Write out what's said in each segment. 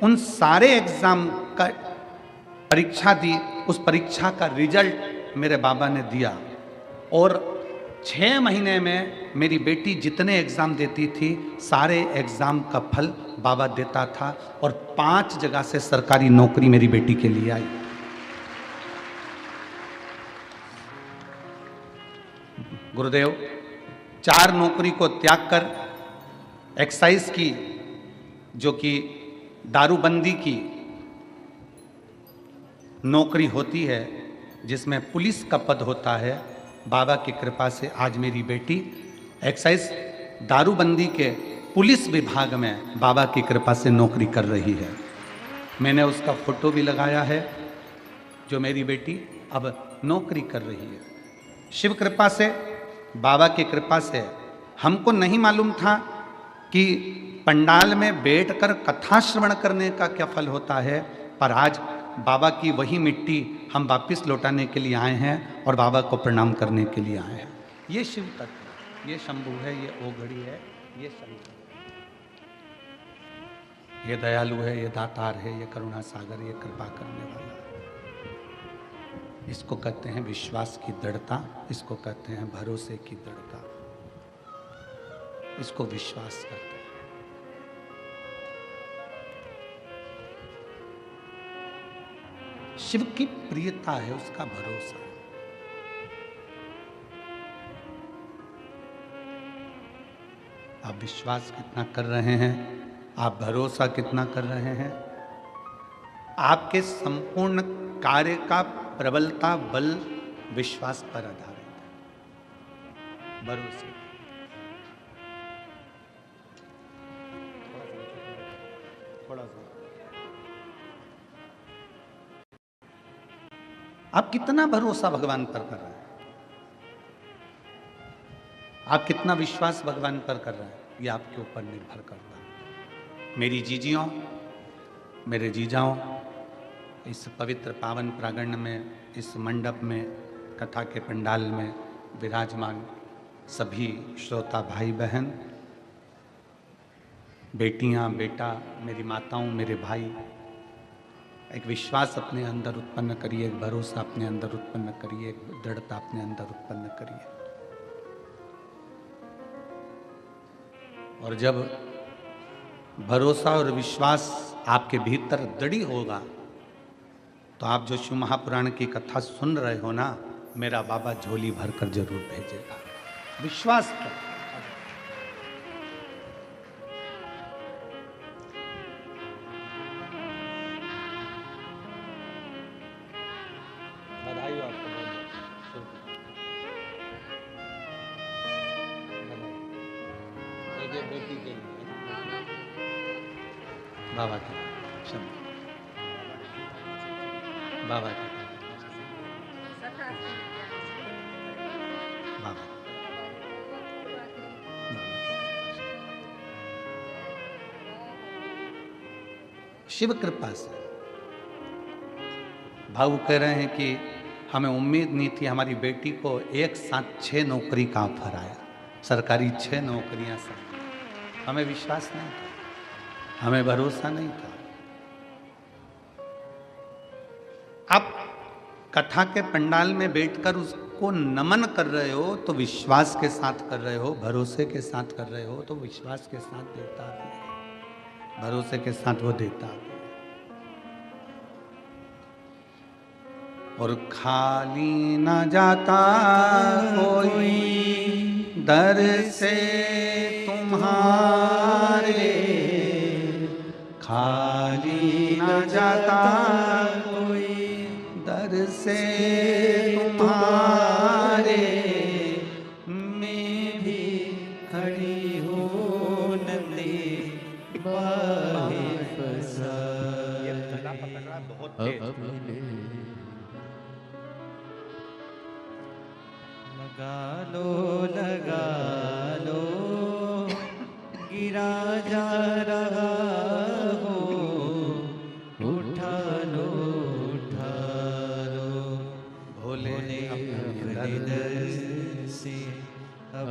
उन सारे एग्जाम का परीक्षा दी, उस परीक्षा का रिजल्ट मेरे बाबा ने दिया और 6 महीने में मेरी बेटी जितने एग्जाम देती थी सारे एग्जाम का फल बाबा देता था और 5 जगह से सरकारी नौकरी मेरी बेटी के लिए आई। गुरुदेव 4 नौकरी को त्याग कर एक्साइज की, जो कि दारूबंदी की नौकरी होती है, जिसमें पुलिस का पद होता है, बाबा की कृपा से आज मेरी बेटी एक्साइज दारूबंदी के पुलिस विभाग में बाबा की कृपा से नौकरी कर रही है। मैंने उसका फोटो भी लगाया है, जो मेरी बेटी अब नौकरी कर रही है। शिव कृपा से, बाबा की कृपा से। हमको नहीं मालूम था कि पंडाल में बैठकर कथा श्रवण करने का क्या फल होता है, पर आज बाबा की वही मिट्टी हम वापिस लौटाने के लिए आए हैं और बाबा को प्रणाम करने के लिए आए हैं। ये शिव तत्व, ये शंभु है, ये ओघड़ी है, ये शंकर, ये दयालु है, ये दातार है, ये करुणा सागर, ये कृपा करने वाला है। इसको कहते हैं विश्वास की दृढ़ता, इसको कहते हैं भरोसे की दृढ़ता, इसको विश्वास करते हैं। शिव की प्रियता है, उसका भरोसा है। आप विश्वास कितना कर रहे हैं, आप भरोसा कितना कर रहे हैं, आपके संपूर्ण कार्य का प्रबलता बल विश्वास पर आधारित है, भरोसे। थोड़ा सा आप कितना भरोसा भगवान पर कर रहे हैं, आप कितना विश्वास भगवान पर कर रहे हैं, ये आपके ऊपर निर्भर करता है। मेरी जीजियों, मेरे जीजाओं, इस पवित्र पावन प्रांगण में, इस मंडप में, कथा के पंडाल में विराजमान सभी श्रोता भाई बहन, बेटियां, बेटा, मेरी माताओं, मेरे भाई, एक विश्वास अपने अंदर उत्पन्न करिए, एक भरोसा अपने अंदर उत्पन्न करिए, एक दृढ़ता अपने अंदर उत्पन्न करिए। और जब भरोसा और विश्वास आपके भीतर दृढ़ होगा, तो आप जो शिव महापुराण की कथा सुन रहे हो ना, मेरा बाबा झोली भरकर जरूर भेजेगा। विश्वास कर। बधाई हो आपको, एक बेटी के लिए बाबा की क्षमा, बाबा की बाबा, शिव कृपा से। भाऊ कह रहे हैं कि हमें उम्मीद नहीं थी, हमारी बेटी को एक साथ 6 नौकरी का ऑफर आया, सरकारी 6 नौकरियां साथ। हमें विश्वास नहीं था, हमें भरोसा नहीं था। आप कथा के पंडाल में बैठकर उसको नमन कर रहे हो तो विश्वास के साथ कर रहे हो, भरोसे के साथ कर रहे हो तो विश्वास के साथ देता भी है, भरोसे के साथ वो देता भी है। और खाली न जाता कोई दर से तुम्हारे, खाली न जाता कोई दर से तुम्हारे, मैं भी खड़ी हूँ नदी बाहे फसा। ये गला पकड़ रहा बहुत तेज। लगा लो गिरा जा रहा हो, उठा लो भोले अपने दर से अब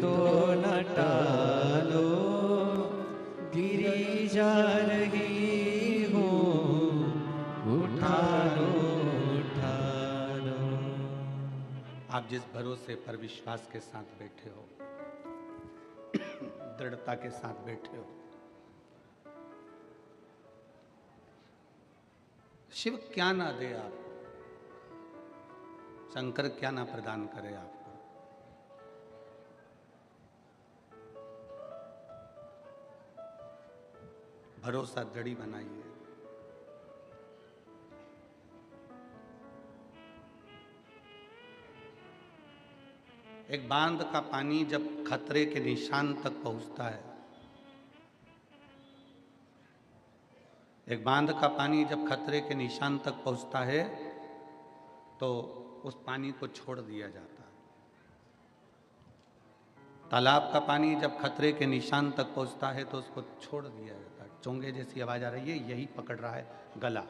तो न टालो, गिरी जा रही आप जिस भरोसे पर विश्वास के साथ बैठे हो, दृढ़ता के साथ बैठे हो, शिव क्या ना दे आप, शंकर क्या ना प्रदान करे आपको। भरोसा दृढ़ी बनाइए। एक बांध का पानी जब खतरे के निशान तक पहुंचता है, एक बांध का पानी जब खतरे के निशान तक पहुंचता है तो उस पानी को छोड़ दिया जाता है। तालाब का पानी जब खतरे के निशान तक पहुंचता है तो उसको छोड़ दिया जाता है। चोंगे जैसी आवाज आ रही है, यही पकड़ रहा है गला।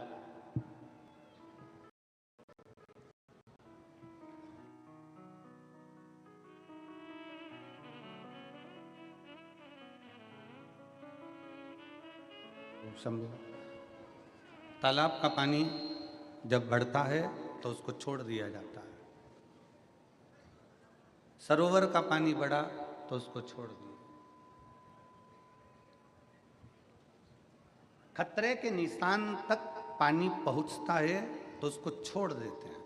समझो, तालाब का पानी जब बढ़ता है तो उसको छोड़ दिया जाता है। सरोवर का पानी बढ़ा तो उसको छोड़ दिया। खतरे के निशान तक पानी पहुंचता है तो उसको छोड़ देते हैं।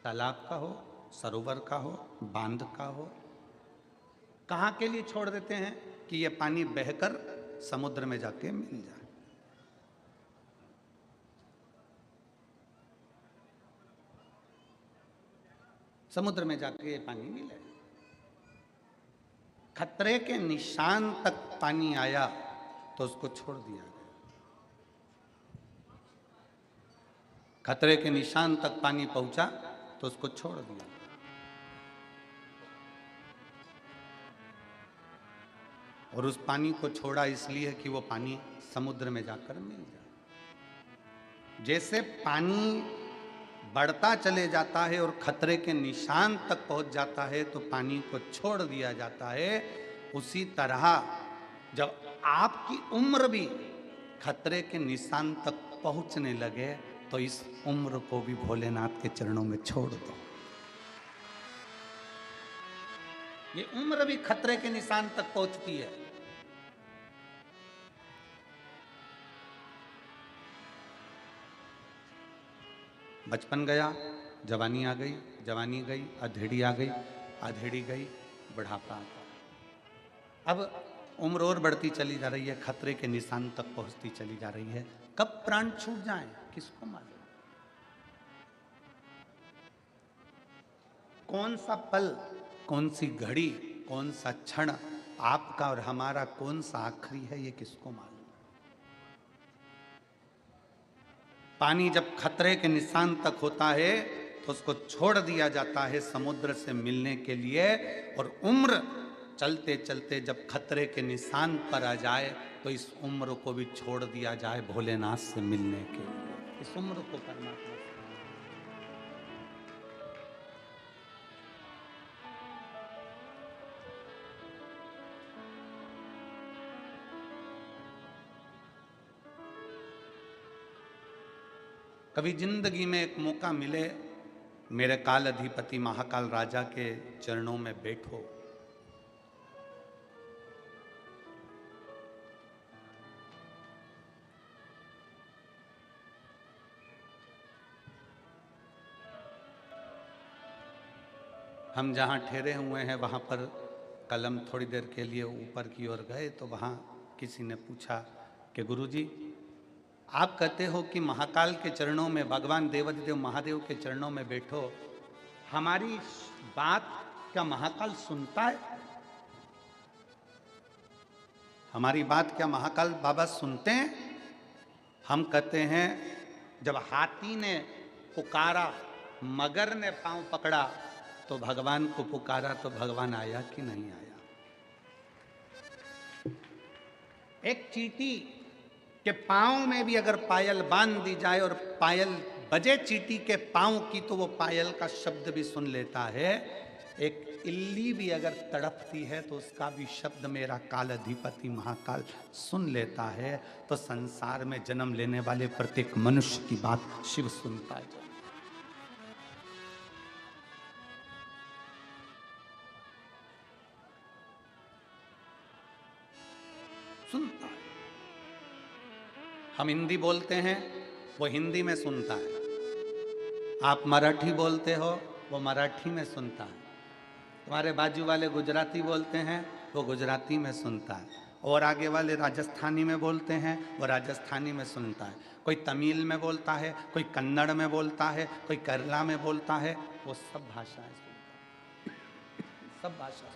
तालाब का हो, सरोवर का हो, बांध का हो, कहाँ के लिए छोड़ देते हैं कि यह पानी बहकर समुद्र में जाके मिल जाए। समुद्र में जाके ये पानी मिले। खतरे के निशान तक पानी आया तो उसको छोड़ दिया गया। खतरे के निशान तक पानी पहुंचा तो उसको छोड़ दिया। और उस पानी को छोड़ा इसलिए कि वो पानी समुद्र में जाकर मिल जाए। जैसे पानी बढ़ता चले जाता है और खतरे के निशान तक पहुंच जाता है तो पानी को छोड़ दिया जाता है, उसी तरह जब आपकी उम्र भी खतरे के निशान तक पहुंचने लगे तो इस उम्र को भी भोलेनाथ के चरणों में छोड़ दो। ये उम्र भी खतरे के निशान तक पहुंचती है। बचपन गया, जवानी आ गई, जवानी गई, अधेड़ी आ गई, अधेड़ी गई, बुढ़ापा आ गया। अब उम्र और बढ़ती चली जा रही है, खतरे के निशान तक पहुंचती चली जा रही है। कब प्राण छूट जाए किसको मालूम। कौन सा पल, कौन सी घड़ी, कौन सा क्षण आपका और हमारा कौन सा आखिरी है, ये किसको मालूम। पानी जब खतरे के निशान तक होता है तो उसको छोड़ दिया जाता है समुद्र से मिलने के लिए। और उम्र चलते चलते जब खतरे के निशान पर आ जाए तो इस उम्र को भी छोड़ दिया जाए भोलेनाथ से मिलने के लिए। इस उम्र को परमात्मा कभी जिंदगी में एक मौका मिले, मेरे काल अधिपति महाकाल राजा के चरणों में बैठो। हम जहाँ ठहरे हुए हैं वहाँ पर कलम थोड़ी देर के लिए ऊपर की ओर गए तो वहाँ किसी ने पूछा कि गुरुजी, आप कहते हो कि महाकाल के चरणों में, भगवान देवाधिदेव महादेव के चरणों में बैठो, हमारी बात क्या महाकाल सुनता है? हमारी बात क्या महाकाल बाबा सुनते हैं? हम कहते हैं जब हाथी ने पुकारा, मगर ने पांव पकड़ा तो भगवान को पुकारा तो भगवान आया कि नहीं आया। एक चींटी के पांव में भी अगर पायल बांध दी जाए और पायल बजे चींटी के पांव की तो वो पायल का शब्द भी सुन लेता है। एक इल्ली भी अगर तड़पती है तो उसका भी शब्द मेरा काल अधिपति महाकाल सुन लेता है। तो संसार में जन्म लेने वाले प्रत्येक मनुष्य की बात शिव सुनता है। हम हिंदी बोलते हैं, वो हिंदी में सुनता है। आप मराठी बोलते हो, वो मराठी में सुनता है। तुम्हारे बाजू वाले गुजराती बोलते हैं, वो गुजराती में सुनता है। और आगे वाले राजस्थानी में बोलते हैं, वो राजस्थानी में सुनता है। कोई तमिल में बोलता है, कोई कन्नड़ में बोलता है, कोई केरला में बोलता है, वो सब भाषाएं सुनता है, सब भाषा।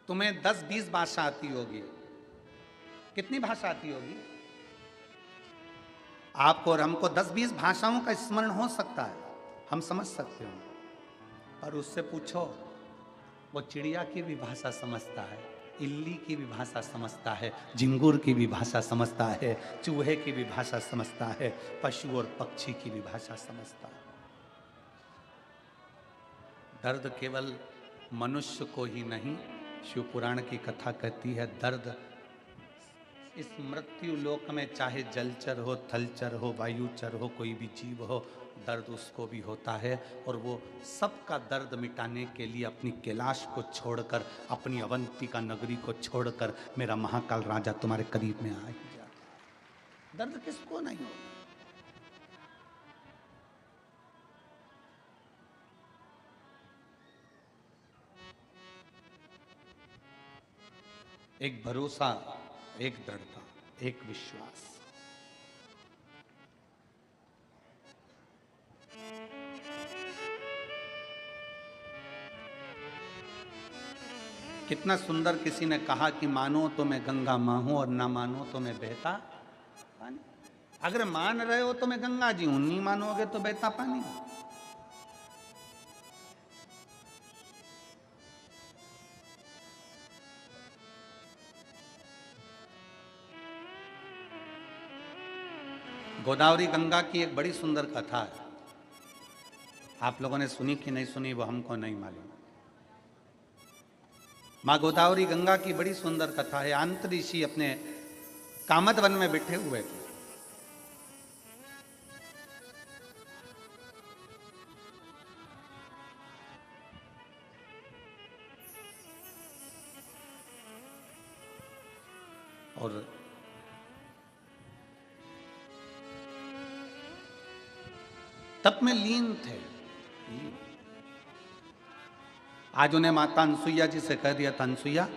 तुम्हें 10-20 भाषा आती होगी, कितनी भाषा आती होगी? आपको और हमको 10-20 भाषाओं का स्मरण हो सकता है, हम समझ सकते हो। और उससे पूछो, वो चिड़िया की भी भाषा समझता है, इल्ली की भी भाषा समझता है, झिंगुर की भी भाषा समझता है, चूहे की भी भाषा समझता है, पशु और पक्षी की भी भाषा समझता है। दर्द केवल मनुष्य को ही नहीं, शिव पुराण की कथा कहती है, दर्द इस मृत्यु लोक में चाहे जलचर हो, थलचर हो, वायुचर हो, कोई भी जीव हो, दर्द उसको भी होता है। और वो सबका दर्द मिटाने के लिए अपनी कैलाश को छोड़कर, अपनी अवंतिका नगरी को छोड़कर मेरा महाकाल राजा तुम्हारे करीब में आ ही जाता है। दर्द किसको नहीं होता? एक भरोसा, एक दृढ़ता, एक विश्वास। कितना सुंदर किसी ने कहा कि मानो तो मैं गंगा मां हूं और ना मानो तो मैं बहता पानी। अगर मान रहे हो तो मैं गंगा जी हूं, नहीं मानोगे तो बहता पानी। गोदावरी गंगा की एक बड़ी सुंदर कथा है, आप लोगों ने सुनी कि नहीं सुनी वो हमको नहीं मालूम। माँ गोदावरी गंगा की बड़ी सुंदर कथा है। अंत ऋषि अपने कामद वन में बैठे हुए थे। और तप में लीन थे। आज उन्हें माता अनसुईया जी से कह दिया था, अनसुईया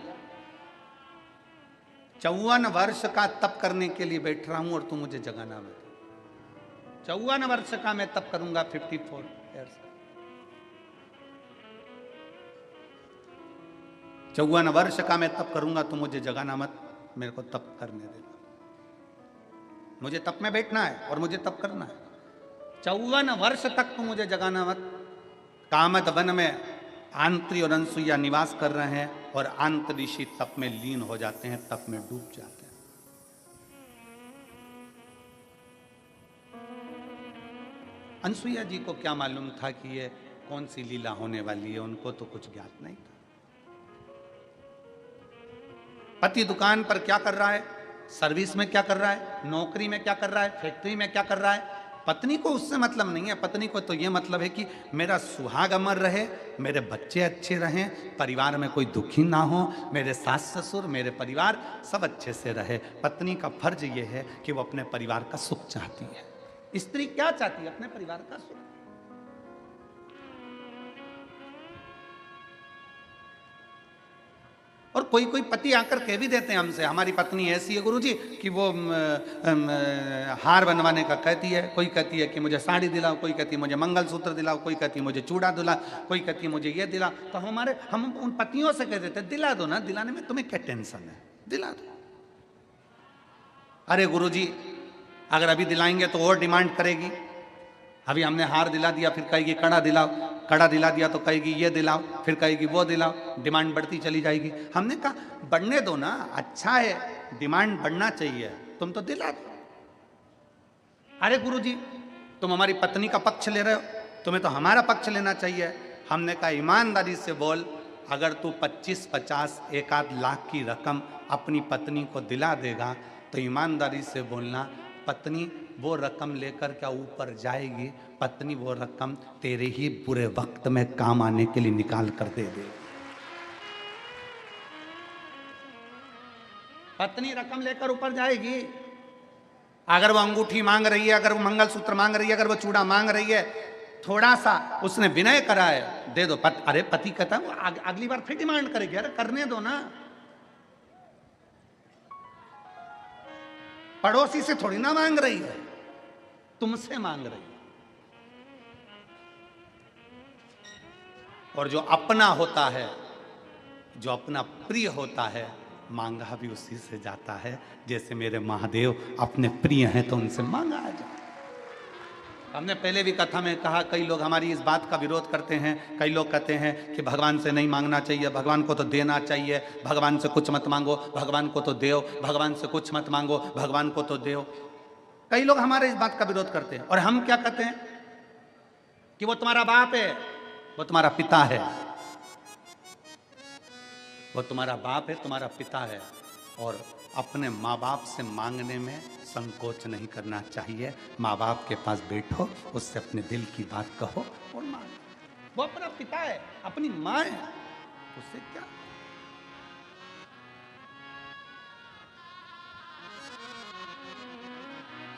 54 वर्ष का तप करने के लिए बैठ रहा हूं और तू मुझे जगाना मत। 54 वर्ष का मैं तप करूंगा, 54 ईयर्स का। 54 वर्ष का मैं तप करूंगा, तू मुझे जगाना मत, मेरे को तप करने दे। मुझे तप में बैठना है और मुझे तप करना है। 54 वर्ष तक तू मुझे जगाना मत। कामद वन में आंत्री और अनसुईया निवास कर रहे हैं और आंत ऋषि तप में लीन हो जाते हैं, तप में डूब जाते हैं। अनसुईया जी को क्या मालूम था कि ये कौन सी लीला होने वाली है, उनको तो कुछ ज्ञात नहीं था। पति दुकान पर क्या कर रहा है, सर्विस में क्या कर रहा है, नौकरी में क्या कर रहा है, फैक्ट्री में क्या कर रहा है, पत्नी को उससे मतलब नहीं है। पत्नी को तो ये मतलब है कि मेरा सुहाग अमर रहे, मेरे बच्चे अच्छे रहें, परिवार में कोई दुखी ना हो, मेरे सास ससुर, मेरे परिवार सब अच्छे से रहे। पत्नी का फर्ज ये है कि वो अपने परिवार का सुख चाहती है। स्त्री क्या चाहती है? अपने परिवार का सुख। और कोई कोई पति आकर कह भी देते हैं हमसे, हमारी पत्नी ऐसी है गुरुजी कि वो हार बनवाने का कहती है, कोई कहती है कि मुझे साड़ी दिलाओ, कोई कहती है मुझे मंगलसूत्र दिलाओ, कोई कहती है मुझे चूड़ा दिलाओ, कोई कहती है मुझे ये दिलाओ। तो हम उन पतियों से कह देते हैं, दिला दो ना, दिलाने में तुम्हें क्या टेंशन है, दिला दो। अरे गुरुजी अगर अभी दिलाएंगे तो और डिमांड करेगी। अभी हमने हार दिला दिया, फिर कहेगी कड़ा दिलाओ, कड़ा दिला दिया तो कहेगी ये दिलाओ, फिर कहेगी वो दिलाओ, डिमांड बढ़ती चली जाएगी। हमने कहा बढ़ने दो ना, अच्छा है, डिमांड बढ़ना चाहिए, तुम तो दिला दो। अरे गुरुजी तुम हमारी पत्नी का पक्ष ले रहे हो, तुम्हें तो हमारा पक्ष लेना चाहिए। हमने कहा ईमानदारी से बोल, अगर तू 25-50 एक आध लाख की रकम अपनी पत्नी को दिला देगा तो ईमानदारी से बोलना, पत्नी वो रकम लेकर क्या ऊपर जाएगी? पत्नी वो रकम तेरे ही बुरे वक्त में काम आने के लिए निकाल कर दे देगी। पत्नी रकम लेकर ऊपर जाएगी। अगर वो अंगूठी मांग रही है, अगर वो मंगलसूत्र मांग रही है, अगर वो चूड़ा मांग रही है, थोड़ा सा उसने विनय करा है, दे दो। अरे पति कहता है वो अगली बार फिर डिमांड करेगी, अरे करने दो ना। पड़ोसी से थोड़ी ना मांग रही है, तुमसे मांग रही है। और जो अपना होता है, जो अपना प्रिय होता है, मांगा भी उसी से जाता है। जैसे मेरे महादेव अपने प्रिय हैं तो उनसे मांगा जाए। हमने पहले भी कथा में कहा, कई लोग हमारी इस बात का विरोध करते हैं। कई लोग कहते हैं कि भगवान से नहीं मांगना चाहिए, भगवान को तो देना चाहिए, भगवान से कुछ मत मांगो, भगवान को तो देओ, भगवान से कुछ मत मांगो, भगवान को तो देओ। कई लोग हमारे इस बात का विरोध करते हैं। और हम क्या कहते हैं कि वो तुम्हारा बाप है, वो तुम्हारा पिता है, वो तुम्हारा बाप है, तुम्हारा पिता है। और अपने माँ बाप से मांगने में संकोच नहीं करना चाहिए। माँ बाप के पास बैठो, उससे अपने दिल की बात कहो और मांगो। वो अपना पिता है, अपनी माँ है, उससे क्या।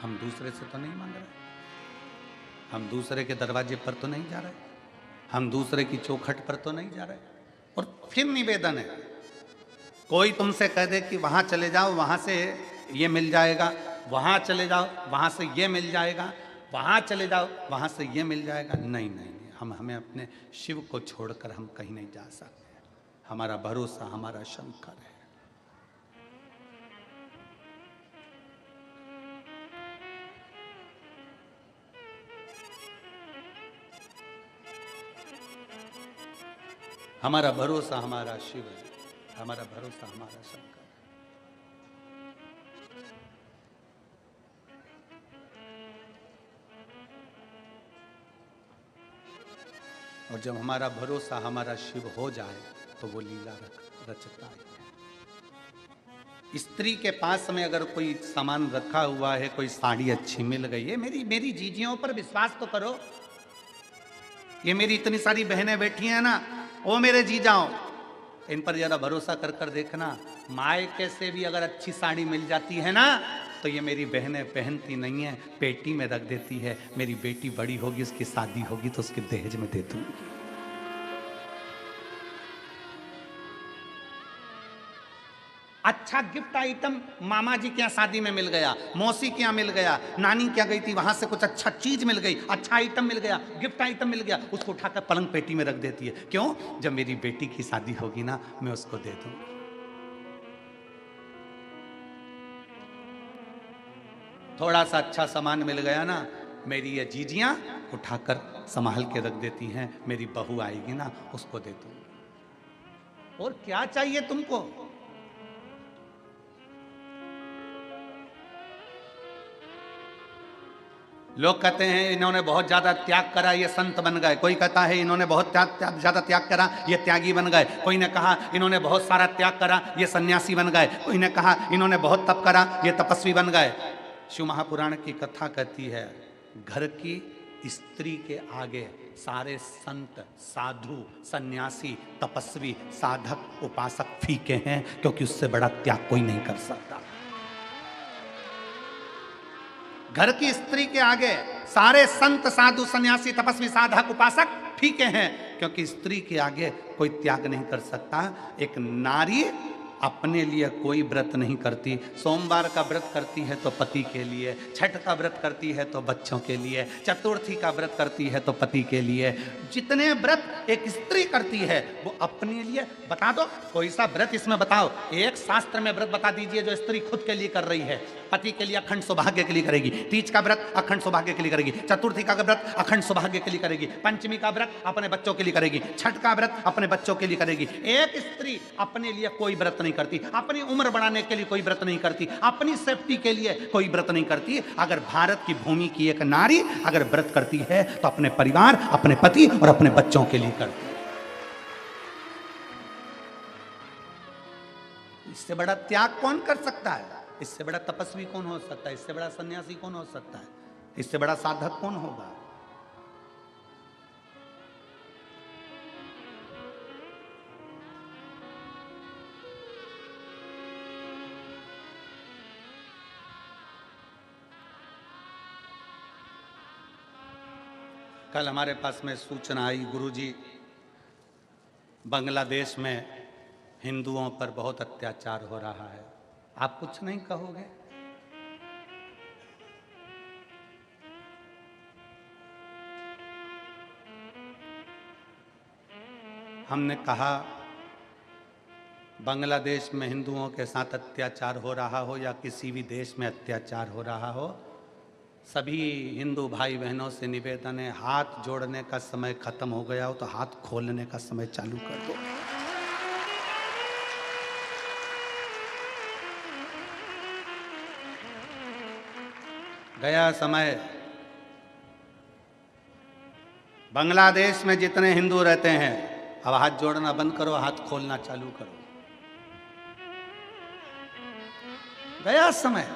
हम दूसरे से तो नहीं मांग रहे, हम दूसरे के दरवाजे पर तो नहीं जा रहे, हम दूसरे की चौखट पर तो नहीं जा रहे। और फिर निवेदन है, कोई तुमसे कह दे कि वहां चले जाओ, वहां से ये मिल जाएगा, वहां चले जाओ, वहां से ये मिल जाएगा, वहां चले जाओ, वहां से ये मिल जाएगा, नहीं नहीं नहीं, हमें अपने शिव को छोड़कर हम कहीं नहीं जा सकते। हमारा भरोसा हमारा शंकर है। हमारा भरोसा हमारा शिव है, हमारा भरोसा हमारा शंकर। और जब हमारा भरोसा हमारा शिव हो जाए तो वो लीला रचता है। स्त्री के पास में अगर कोई सामान रखा हुआ है, कोई साड़ी अच्छी मिल गई है, मेरी मेरी जीजियों पर विश्वास तो करो। ये मेरी इतनी सारी बहनें बैठी हैं ना, वो मेरे जीजाओ, इन पर जरा भरोसा कर कर देखना। मायके से भी अगर अच्छी साड़ी मिल जाती है ना, तो ये मेरी बहनें पहनती नहीं है, पेटी में रख देती है। मेरी बेटी बड़ी होगी, उसकी शादी होगी तो उसके दहेज में दे दूंगी। अच्छा गिफ्ट आइटम मामा जी के यहाँ शादी में मिल गया, मौसी के यहाँ मिल गया, नानी क्या गई थी वहां से कुछ अच्छा चीज मिल गई, अच्छा आइटम मिल गया, गिफ्ट आइटम मिल गया, उसको उठाकर पलंग पेटी में रख देती है। क्यों? जब मेरी बेटी की शादी होगी ना, मैं उसको दे दूं। थोड़ा सा अच्छा सामान मिल गया ना, मेरी ये जीजियां उठाकर संभाल के रख देती हैं, मेरी बहू आएगी ना, उसको दे दूं। और क्या चाहिए तुमको? लोग कहते हैं इन्होंने बहुत ज्यादा त्याग करा, ये संत बन गए। कोई कहता है इन्होंने बहुत ज्यादा त्याग करा, ये त्यागी बन गए। कोई ने कहा इन्होंने बहुत सारा त्याग करा, ये सन्यासी बन गए। कोई ने कहा इन्होंने बहुत तप करा, ये तपस्वी बन गए। शिव महापुराण की कथा कहती है, घर की स्त्री के आगे सारे संत, साधु, सन्यासी, तपस्वी, साधक, उपासक फीके हैं, क्योंकि उससे बड़ा त्याग कोई नहीं कर सकता। घर की स्त्री के आगे सारे संत, साधु, सन्यासी, तपस्वी, साधक, उपासक फीके हैं, क्योंकि स्त्री के आगे कोई त्याग नहीं कर सकता। एक नारी अपने लिए कोई व्रत नहीं करती। सोमवार का व्रत करती है तो पति के लिए, छठ का व्रत करती है तो बच्चों के लिए, चतुर्थी का व्रत करती है तो पति के लिए। जितने व्रत एक स्त्री करती है वो अपने लिए। बता दो कोई सा व्रत इसमें बताओ, एक शास्त्र में व्रत बता दीजिए जो स्त्री खुद के लिए कर रही है। पति के लिए अखंड सौभाग्य के लिए करेगी, तीज का व्रत अखंड सौभाग्य के लिए करेगी, चतुर्थी का व्रत अखंड सौभाग्य के लिए करेगी, पंचमी का व्रत अपने बच्चों के लिए करेगी, छठ का व्रत अपने बच्चों के लिए करेगी। एक स्त्री अपने लिए कोई व्रत नहीं करती, अपनी उम्र बढ़ाने के लिए कोई व्रत नहीं करती, अपनी सेफ्टी के लिए कोई व्रत नहीं करती। अगर भारत की भूमि की एक नारी अगर व्रत करती है तो अपने परिवार, अपने पति और अपने बच्चों के लिए करती है। इससे बड़ा त्याग कौन कर सकता है? इससे बड़ा तपस्वी कौन हो सकता है? इससे बड़ा सन्यासी कौन हो सकता है? इससे बड़ा साधक कौन होगा? कल हमारे पास में सूचना आई, गुरुजी बांग्लादेश में हिंदुओं पर बहुत अत्याचार हो रहा है। आप कुछ नहीं कहोगे? हमने कहा बांग्लादेश में हिंदुओं के साथ अत्याचार हो रहा हो या किसी भी देश में अत्याचार हो रहा हो, सभी हिंदू भाई बहनों से निवेदन है, हाथ जोड़ने का समय खत्म हो गया हो तो हाथ खोलने का समय चालू कर दो। गया समय। बांग्लादेश में जितने हिंदू रहते हैं, अब हाथ जोड़ना बंद करो, हाथ खोलना चालू करो। गया समय।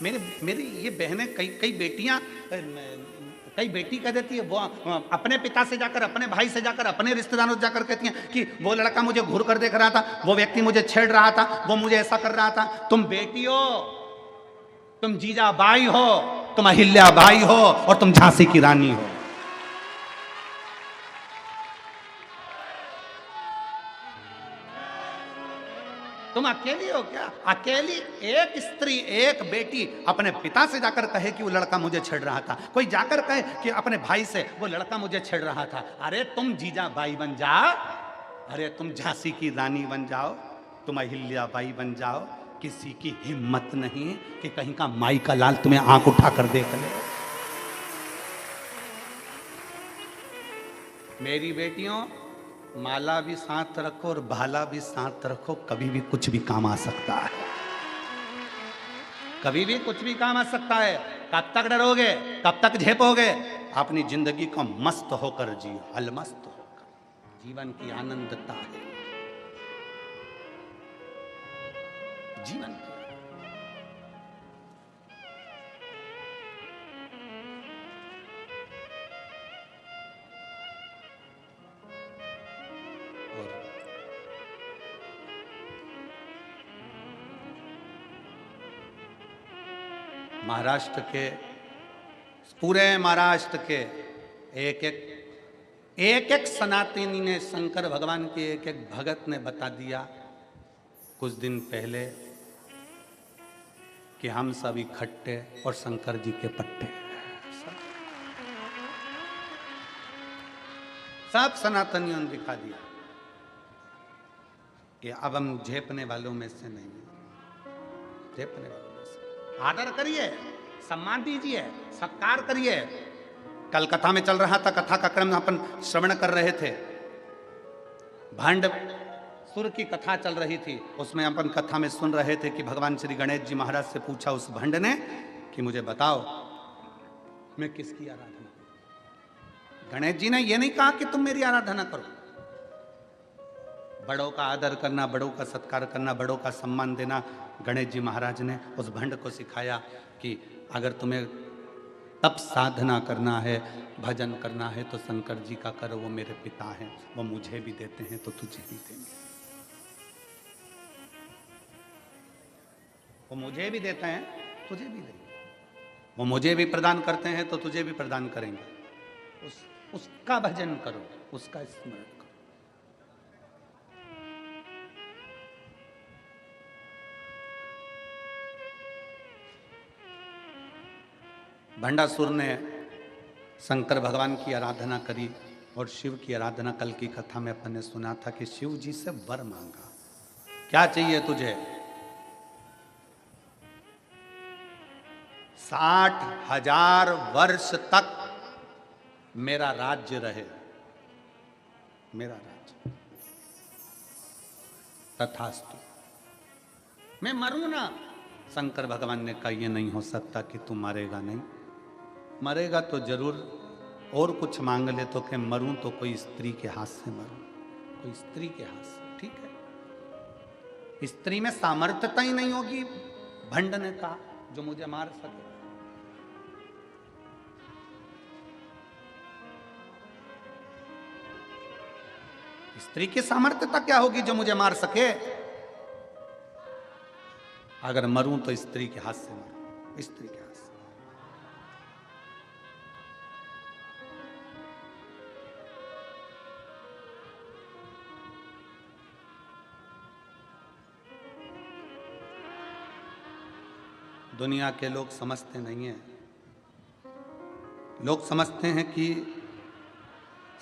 मेरी ये बहनें, कई बेटियां, कई बेटी कह देती है, वो अपने पिता से जाकर, अपने भाई से जाकर, अपने रिश्तेदारों से जाकर कहती हैं कि वो लड़का मुझे घूर कर देख रहा था, वो व्यक्ति मुझे छेड़ रहा था, वो मुझे ऐसा कर रहा था। तुम बेटी हो, तुम जीजाबाई हो, तुम अहिल्याबाई हो और तुम झांसी की रानी हो। तुम अकेली हो क्या? अकेली एक स्त्री, एक बेटी अपने पिता से जाकर कहे कि वो लड़का मुझे छेड़ रहा था, कोई जाकर कहे कि अपने भाई से वो लड़का मुझे छेड़ रहा था। अरे तुम जीजाबाई बन जाओ, अरे तुम झांसी की रानी बन जाओ, तुम अहिल्याबाई बन जाओ। किसी की हिम्मत नहीं कि कहीं का माई का लाल तुम्हें आंख उठाकर देख ले। मेरी बेटियों, माला भी साथ रखो और भाला भी साथ रखो, कभी भी कुछ भी काम आ सकता है। कभी भी कुछ भी काम आ सकता है। कब तक डरोगे? कब तक झेपोगे? अपनी जिंदगी को मस्त होकर जियो, अलमस्त होकर। जीवन की आनंदता है जीवन की। महाराष्ट्र के, पूरे महाराष्ट्र के एक एक सनातनी ने, शंकर भगवान के एक एक भगत ने बता दिया कुछ दिन पहले कि हम सब इकट्ठे और शंकर जी के पट्टे। सब सनातनियों ने दिखा दिया कि अब हम झेपने वालों में से नहीं, झेपने वालों में से। आदर करिए, सम्मान दीजिए, सत्कार करिए। कल कथा में चल रहा था, कथा का क्रम अपन श्रवण कर रहे थे, भांड सुर की कथा चल रही थी। उसमें अपन कथा में सुन रहे थे कि भगवान श्री गणेश जी महाराज से पूछा उस भंड ने कि मुझे बताओ मैं किसकी आराधना करूं। गणेश जी ने यह नहीं कहा कि तुम मेरी आराधना करो। बड़ों का आदर करना, बड़ों का सत्कार करना, बड़ों का सम्मान देना गणेश जी महाराज ने उस भंड को सिखाया कि अगर तुम्हें तप साधना करना है, भजन करना है तो शंकर जी का करो, वो मेरे पिता हैं, वो मुझे भी देते हैं तो तुझे भी देंगे। वो मुझे भी देते हैं, तुझे भी देंगे। वो मुझे भी प्रदान करते हैं तो तुझे भी प्रदान करेंगे। उसका भजन करो, उसका स्मरण करो। भंडासुर ने शंकर भगवान की आराधना करी और शिव की आराधना। कल की कथा में अपन ने सुना था कि शिव जी से वर मांगा, क्या चाहिए तुझे? 60,000 वर्ष तक मेरा राज्य रहे, मेरा राज्य। तथास्तु। मैं मरूं ना। शंकर भगवान ने कहा यह नहीं हो सकता कि तू मरेगा नहीं। मरेगा तो जरूर, और कुछ मांग ले तो कि मरूं तो कोई स्त्री के हाथ से मरूं, कोई स्त्री के हाथ से। ठीक है, स्त्री में सामर्थ्यता ही नहीं होगी, भंड ने कहा, जो मुझे मार सके। स्त्री की सामर्थ्यता क्या होगी जो मुझे मार सके? अगर मरूं तो स्त्री के हाथ से मरूं, स्त्री के हाथ से। दुनिया के लोग समझते नहीं हैं। लोग समझते हैं कि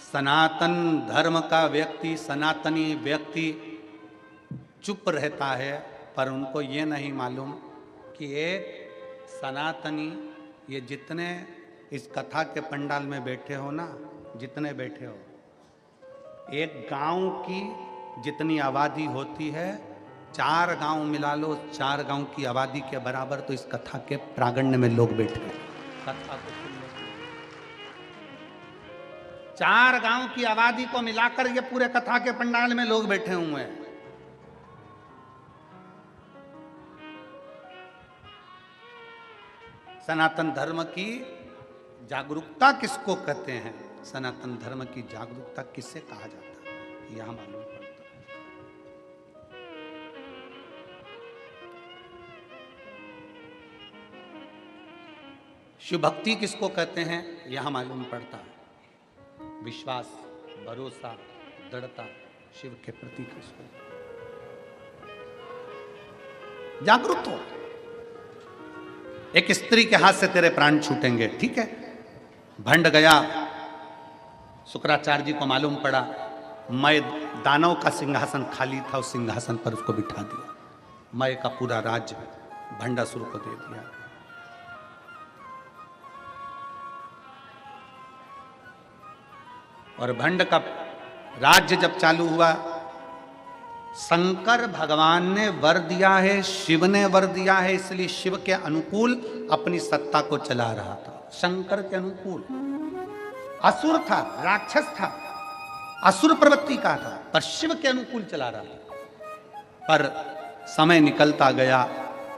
सनातन धर्म का व्यक्ति, सनातनी व्यक्ति चुप रहता है, पर उनको ये नहीं मालूम कि एक सनातनी, ये जितने इस कथा के पंडाल में बैठे हो ना, जितने बैठे हो, एक गांव की जितनी आबादी होती है, 4 गांव मिला लो, 4 गांव की आबादी के बराबर तो इस कथा के प्रांगण में लोग बैठे हैं। कथा को 4 गांव की आबादी को मिलाकर ये पूरे कथा के पंडाल में लोग बैठे हुए हैं। सनातन धर्म की जागरूकता किसको कहते हैं? सनातन धर्म की जागरूकता किससे कहा जाता है, यह मालूम पड़ता है। शिव भक्ति किसको कहते हैं, यह मालूम पड़ता है। विश्वास, भरोसा, दृढ़ता शिव के प्रति किसको? जागरूक हो। एक स्त्री के हाथ से तेरे प्राण छूटेंगे, ठीक है। भंड गया, शुक्राचार्य जी को मालूम पड़ा, मय दानव का सिंहासन खाली था, उस सिंहासन पर उसको बिठा दिया। मय का पूरा राज्य भंडासुर को दे दिया। और भंड का राज्य जब चालू हुआ, शंकर भगवान ने वर दिया है, शिव ने वर दिया है, इसलिए शिव के अनुकूल अपनी सत्ता को चला रहा था। शंकर के अनुकूल असुर था, राक्षस था, असुर प्रवृत्ति का था, पर शिव के अनुकूल चला रहा था। पर समय निकलता गया,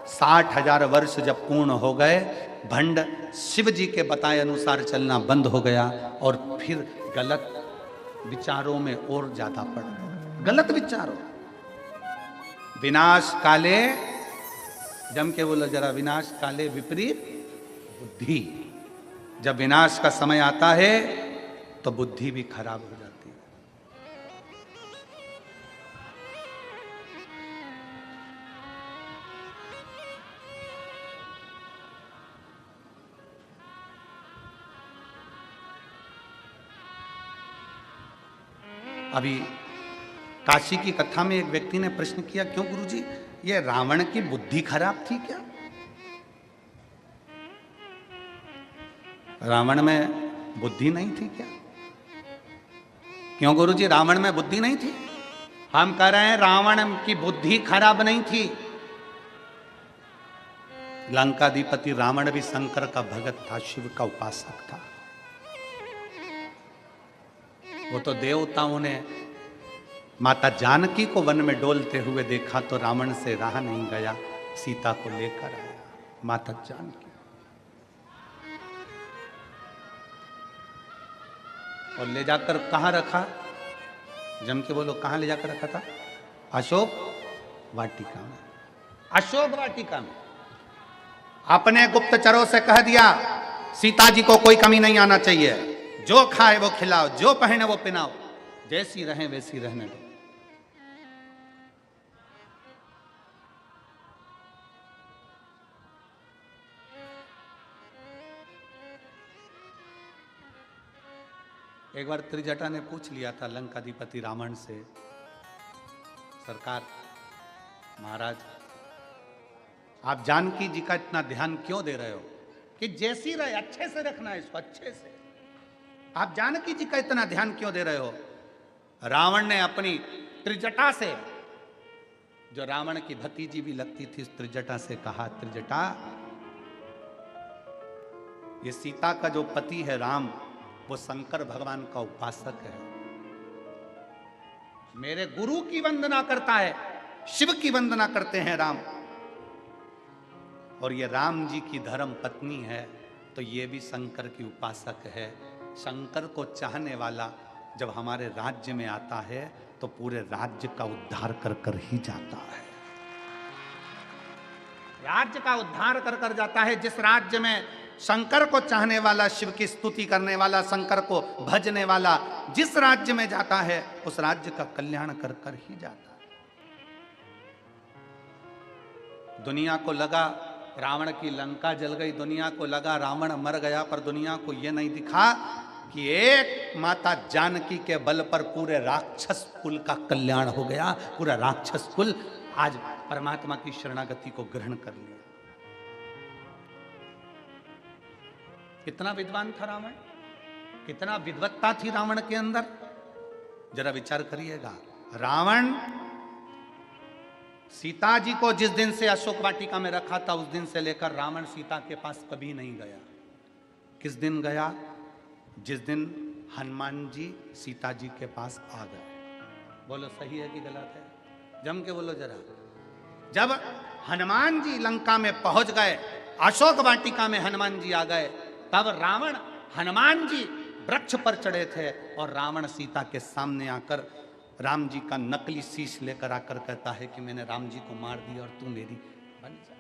60,000 वर्ष जब पूर्ण हो गए, भंड शिव जी के बताए अनुसार चलना बंद हो गया और फिर गलत विचारों में और ज्यादा पड़ गया। गलत विचारों, विनाश काले, जम के बोलो जरा, विनाश काले विपरीत बुद्धि। जब विनाश का समय आता है तो बुद्धि भी खराब हो जाती है। अभी काशी की कथा में एक व्यक्ति ने प्रश्न किया, क्यों गुरुजी, ये रावण की बुद्धि खराब थी क्या? रावण में बुद्धि नहीं थी क्या? क्यों गुरुजी, रावण में बुद्धि नहीं थी? हम कह रहे हैं रावण की बुद्धि खराब नहीं थी। लंकाधिपति रावण भी शंकर का भगत था, शिव का उपासक था। वो तो देवताओं ने माता जानकी को वन में डोलते हुए देखा तो रावण से रहा नहीं गया, सीता को लेकर आया माता जानकी। और ले जाकर कहां रखा? जम के बोलो, कहां ले जाकर रखा था? अशोक वाटिका में। अशोक वाटिका में अपने गुप्तचरों से कह दिया, सीता जी को कोई कमी नहीं आना चाहिए, जो खाए वो खिलाओ, जो पहने वो पहनाओ, जैसी रहें वैसी रहने दो। एक बार त्रिजटा ने पूछ लिया था लंकाधिपति रावण से, सरकार महाराज, आप जानकी जी का इतना ध्यान क्यों दे रहे हो? कि जैसी रहे, अच्छे से रखना है इसको, अच्छे से। आप जानकी जी का इतना ध्यान क्यों दे रहे हो? रावण ने अपनी त्रिजटा से, जो रावण की भतीजी भी लगती थी, उस त्रिजटा से कहा, त्रिजटा, ये सीता का जो पति है राम, वो शंकर भगवान का उपासक है, मेरे गुरु की वंदना करता है, शिव की वंदना करते हैं राम, और ये राम जी की धर्म पत्नी है, तो ये भी शंकर की उपासक है। शंकर को चाहने वाला जब हमारे राज्य में आता है तो पूरे राज्य का उद्धार कर कर ही जाता है। राज्य का उद्धार कर कर जाता है। जिस राज्य में शंकर को चाहने वाला, शिव की स्तुति करने वाला, शंकर को भजने वाला जिस राज्य में जाता है, उस राज्य का कल्याण कर कर ही जाता है। दुनिया को लगा रावण की लंका जल गई, दुनिया को लगा रावण मर गया, पर दुनिया को यह नहीं दिखा कि एक माता जानकी के बल पर पूरे राक्षस कुल का कल्याण हो गया। पूरा राक्षस कुल आज परमात्मा की शरणागति को ग्रहण कर लिया। कितना विद्वान था रावण, कितना विद्वत्ता थी रावण के अंदर, जरा विचार करिएगा। रावण सीता जी को जिस दिन से अशोक वाटिका में रखा था, उस दिन से लेकर रावण सीता के पास कभी नहीं गया। किस दिन गया? जिस दिन हनुमान जी सीता जी के पास आ गए। बोलो सही है कि गलत है? जम के बोलो जरा। जब हनुमान जी लंका में पहुंच गए, अशोक वाटिका में हनुमान जी आ गए, तब रावण, हनुमान जी वृक्ष पर चढ़े थे और रावण सीता के सामने आकर राम जी का नकली शीश लेकर आकर कहता है कि मैंने राम जी को मार दिया और तू मेरी बन जा।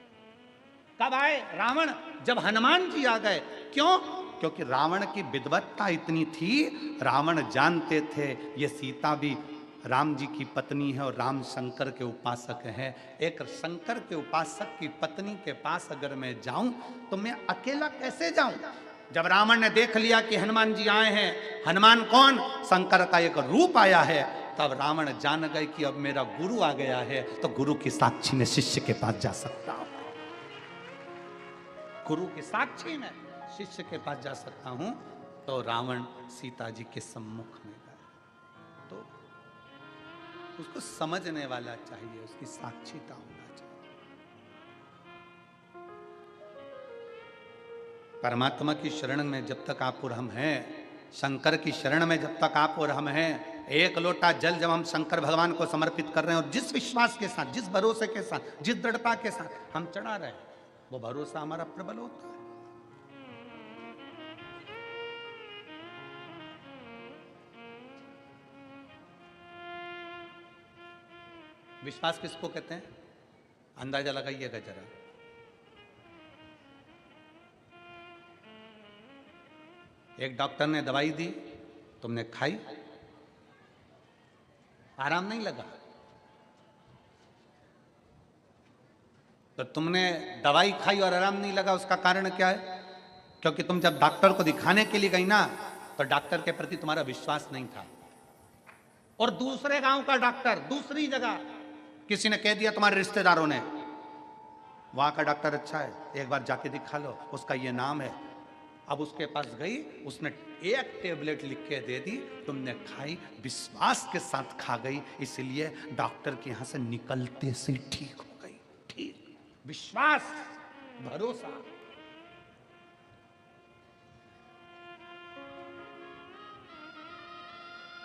कब आए रावण? जब हनुमान जी आ गए। क्यों? क्योंकि रावण की विद्वत्ता इतनी थी, रावण जानते थे ये सीता भी राम जी की पत्नी है और राम शंकर के उपासक हैं। एक शंकर के उपासक की पत्नी के पास अगर मैं जाऊं तो मैं अकेला कैसे जाऊं? जब रावण ने देख लिया कि हनुमान जी आए हैं, हनुमान कौन? शंकर का एक रूप आया है, तब रावण जान गए कि अब मेरा गुरु आ गया है, तो गुरु की साक्षी में शिष्य के पास जा सकता हूं। गुरु की साक्षी में शिष्य के पास जा सकता हूं। तो रावण सीता जी के सम्मुख में गया। तो उसको समझने वाला चाहिए, उसकी साक्षीता होना चाहिए। परमात्मा की शरण में जब तक आप और हम हैं, शंकर की शरण में जब तक आप और हम हैं, एक लोटा जल जब हम शंकर भगवान को समर्पित कर रहे हैं और जिस विश्वास के साथ, जिस भरोसे के साथ, जिस दृढ़ता के साथ हम चढ़ा रहे हैं, वो भरोसा हमारा प्रबल होता है। विश्वास किसको कहते हैं? अंदाजा लगाइएगा जरा। एक डॉक्टर ने दवाई दी, तुमने खाई, आराम नहीं लगा, तो तुमने दवाई खाई और आराम नहीं लगा, उसका कारण क्या है? क्योंकि तुम जब डॉक्टर को दिखाने के लिए गई ना, तो डॉक्टर के प्रति तुम्हारा विश्वास नहीं था। और दूसरे गांव का डॉक्टर, दूसरी जगह किसी ने कह दिया, तुम्हारे रिश्तेदारों ने, वहां का डॉक्टर अच्छा है, एक बार जाके दिखा लो, उसका ये नाम है। अब उसके पास गई, उसने एक टेबलेट लिख के दे दी, तुमने खाई, विश्वास के साथ खा गई, इसलिए डॉक्टर के यहां से निकलते से ठीक हो गई। ठीक, विश्वास, भरोसा।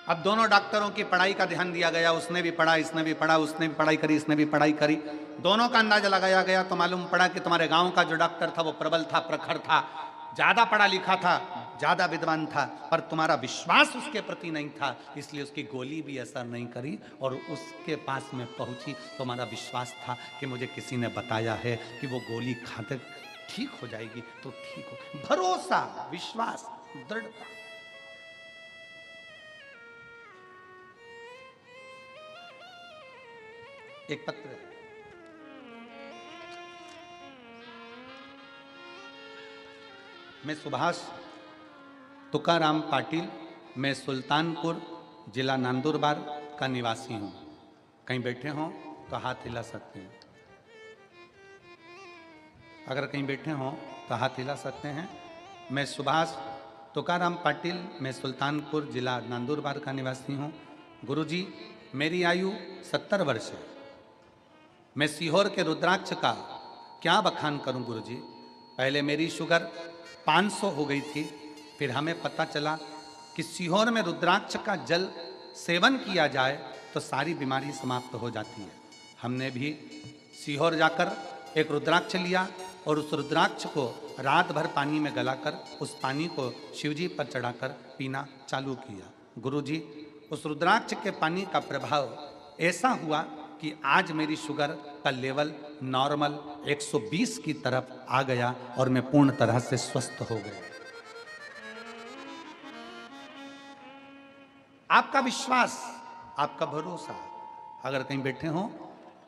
अब दोनों डॉक्टरों की पढ़ाई का ध्यान दिया गया, उसने भी पढ़ा, इसने भी पढ़ा, उसने भी पढ़ाई करी, इसने भी पढ़ाई करी, दोनों का अंदाजा लगाया गया, तो मालूम पड़ा कि तुम्हारे गांव का जो डॉक्टर था वो प्रबल था, प्रखर था, ज्यादा पढ़ा लिखा था, ज्यादा विद्वान था, पर तुम्हारा विश्वास उसके प्रति नहीं था, इसलिए उसकी गोली भी असर नहीं करी और उसके पास में पहुंची। तुम्हारा विश्वास था कि मुझे किसी ने बताया है कि वो गोली खाते ठीक हो जाएगी, तो ठीक हो। भरोसा, विश्वास, दृढ़ता। एक पत्र है, मैं सुभाष तुकाराम पाटिल, मैं सुल्तानपुर जिला नंदुरबार का निवासी हूं। कहीं बैठे हों तो हाथ हिला सकते हैं। अगर कहीं बैठे हों तो हाथ हिला सकते हैं। मैं सुभाष तुकाराम पाटिल, मैं सुल्तानपुर जिला नंदुरबार का निवासी हूं। गुरुजी, मेरी आयु 70 वर्ष है। मैं सीहोर के रुद्राक्ष का क्या बखान करूं गुरुजी। पहले मेरी शुगर 500 हो गई थी, फिर हमें पता चला कि सीहोर में रुद्राक्ष का जल सेवन किया जाए तो सारी बीमारी समाप्त हो जाती है। हमने भी सीहोर जाकर एक रुद्राक्ष लिया और उस रुद्राक्ष को रात भर पानी में गलाकर उस पानी को शिवजी पर चढ़ाकर पीना चालू किया। गुरुजी, उस रुद्राक्ष के पानी का प्रभाव ऐसा हुआ कि आज मेरी शुगर का लेवल नॉर्मल 120 की तरफ आ गया और मैं पूर्ण तरह से स्वस्थ हो गया। आपका विश्वास, आपका भरोसा, अगर कहीं बैठे हो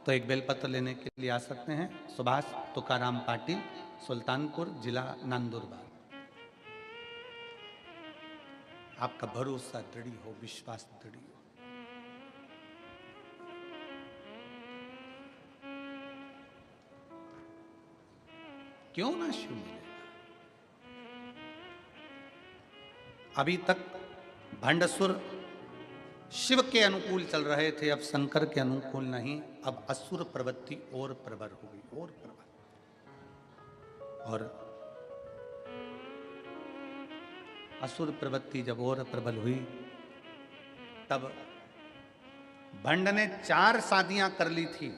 तो एक बेलपत्र लेने के लिए आ सकते हैं। सुभाष तुकाराम पाटिल, सुल्तानपुर, जिला नंदुरबार। आपका भरोसा दृढ़ हो, विश्वास दृढ़ हो। क्यों ना शिव मिलेगा? अभी तक भंडसुर शिव के अनुकूल चल रहे थे, अब शंकर के अनुकूल नहीं। अब असुर प्रवृत्ति और प्रबल हो गई, और प्रबल। और असुर प्रवृत्ति जब और प्रबल हुई, तब भंड ने 4 शादियां कर ली थी,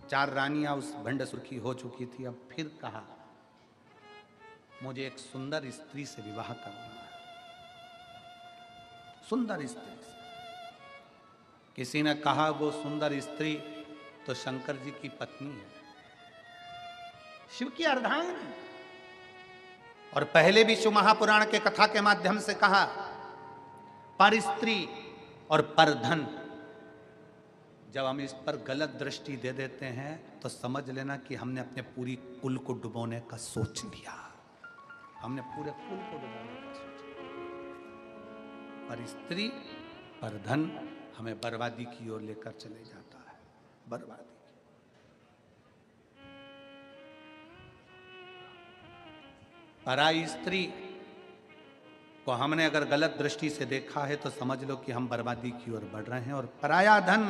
4 रानियां उस भंडसुर की हो चुकी थी। अब फिर कहा मुझे एक सुंदर स्त्री से विवाह करना है, सुंदर स्त्री से। किसी ने कहा वो सुंदर स्त्री तो शंकर जी की पत्नी है, शिव की अर्धांगिनी। और पहले भी शिव महापुराण के कथा के माध्यम से कहा, पर स्त्री और पर धन। जब हम इस पर गलत दृष्टि दे देते हैं तो समझ लेना कि हमने अपने पूरी कुल को डुबोने का सोच लिया। हमने पूरे कुल को डुबोने का सोच लिया। पर स्त्री पर धन हमें बर्बादी की ओर लेकर चले जाता है, बर्बादी। पराई स्त्री को हमने अगर गलत दृष्टि से देखा है तो समझ लो कि हम बर्बादी की ओर बढ़ रहे हैं। और पराया धन,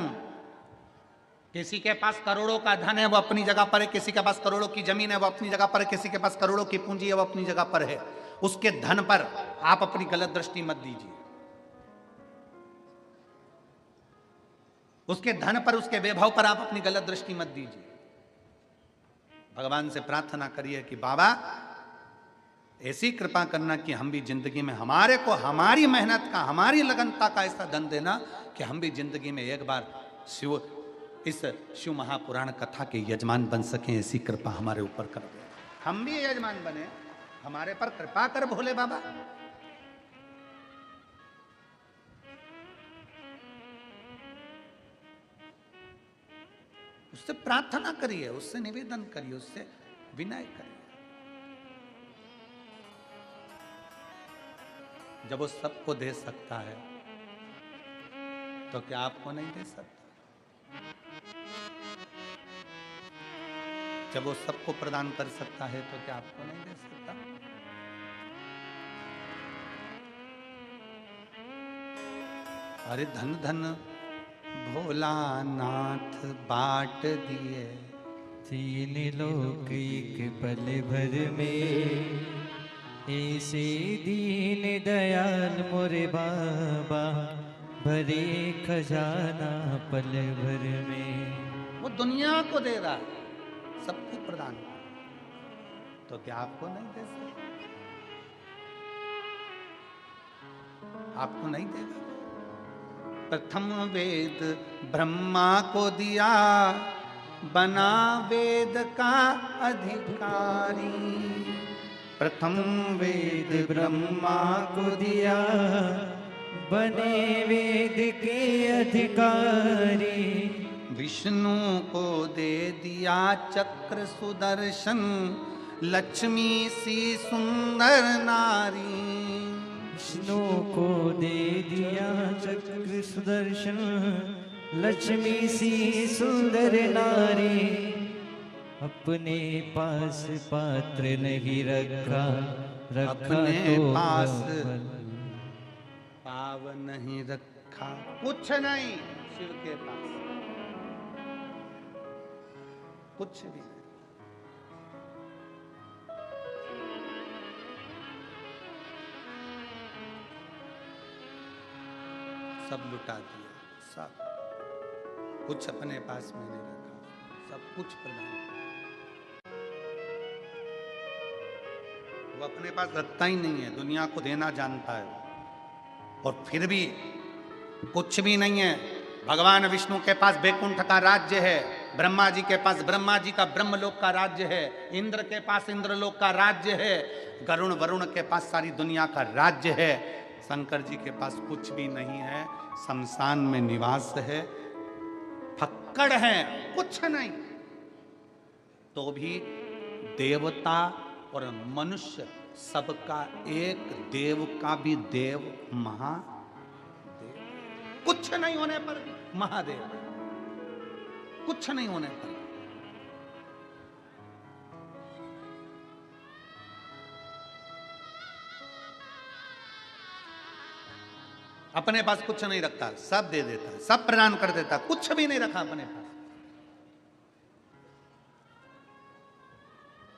किसी के पास करोड़ों का धन है वो अपनी जगह पर है, किसी के पास करोड़ों की जमीन है वो अपनी जगह पर है, किसी के पास करोड़ों की पूंजी है वो अपनी जगह पर है। उसके धन पर आप अपनी गलत दृष्टि मत दीजिए, उसके धन पर, उसके वैभव पर आप अपनी गलत दृष्टि मत दीजिए। भगवान से प्रार्थना करिए कि बाबा ऐसी कृपा करना कि हम भी जिंदगी में, हमारे को हमारी मेहनत का, हमारी लगनता का ऐसा धन देना कि हम भी जिंदगी में एक बार इस शिव महापुराण कथा के यजमान बन सकें। ऐसी कृपा हमारे ऊपर कर दे, हम भी यजमान बने, हमारे पर कृपा कर भोले बाबा। उससे प्रार्थना करिए, उससे निवेदन करिए, उससे विनय करिए। जब वो सबको दे सकता है तो क्या आपको नहीं दे सकता? जब वो सबको प्रदान कर सकता है तो क्या आपको नहीं दे सकता? अरे धन धन भोलानाथ बाट दिए, 3 लोक एक पल भर में, ऐसे दीन दयाल मोरे बाबा, भरे खजाना पल भर में। वो दुनिया को दे रहा है, सबको प्रदान कर, तो क्या आपको नहीं दे सकता? आपको नहीं देगा? प्रथम वेद ब्रह्मा को दिया, बना वेद का अधिकारी। प्रथम वेद ब्रह्मा को दिया, बने वेद के अधिकारी। विष्णु को दे दिया चक्र सुदर्शन, लक्ष्मी सी सुंदर नारी। विष्णु को दे दिया चक्र सुदर्शन, लक्ष्मी सी सुंदर नारी। अपने पास पात्र नहीं रखा, अपने तो पास पाव नहीं रखा, कुछ नहीं शिव के पास, कुछ भी नहीं। सब लुटा दिया, सब कुछ अपने पास में नहीं रखा, सब कुछ प्रदान किया। वो अपने पास रखता ही नहीं है, दुनिया को देना जानता है, और फिर भी कुछ भी नहीं है। भगवान विष्णु के पास बैकुंठ का राज्य है, ब्रह्मा जी के पास ब्रह्मा जी का ब्रह्मलोक का राज्य है, इंद्र के पास इंद्रलोक का राज्य है, गरुण वरुण के पास सारी दुनिया का राज्य है। शंकर जी के पास कुछ भी नहीं है, शमशान में निवास है, फक्कड़ हैं, कुछ नहीं, तो भी देवता और मनुष्य सबका एक, देव का भी देव महादेव, कुछ नहीं होने पर भी महादेव, कुछ नहीं होने पर। अपने पास कुछ नहीं रखता, सब दे देता, सब प्रदान कर देता, कुछ भी नहीं रखा अपने पास।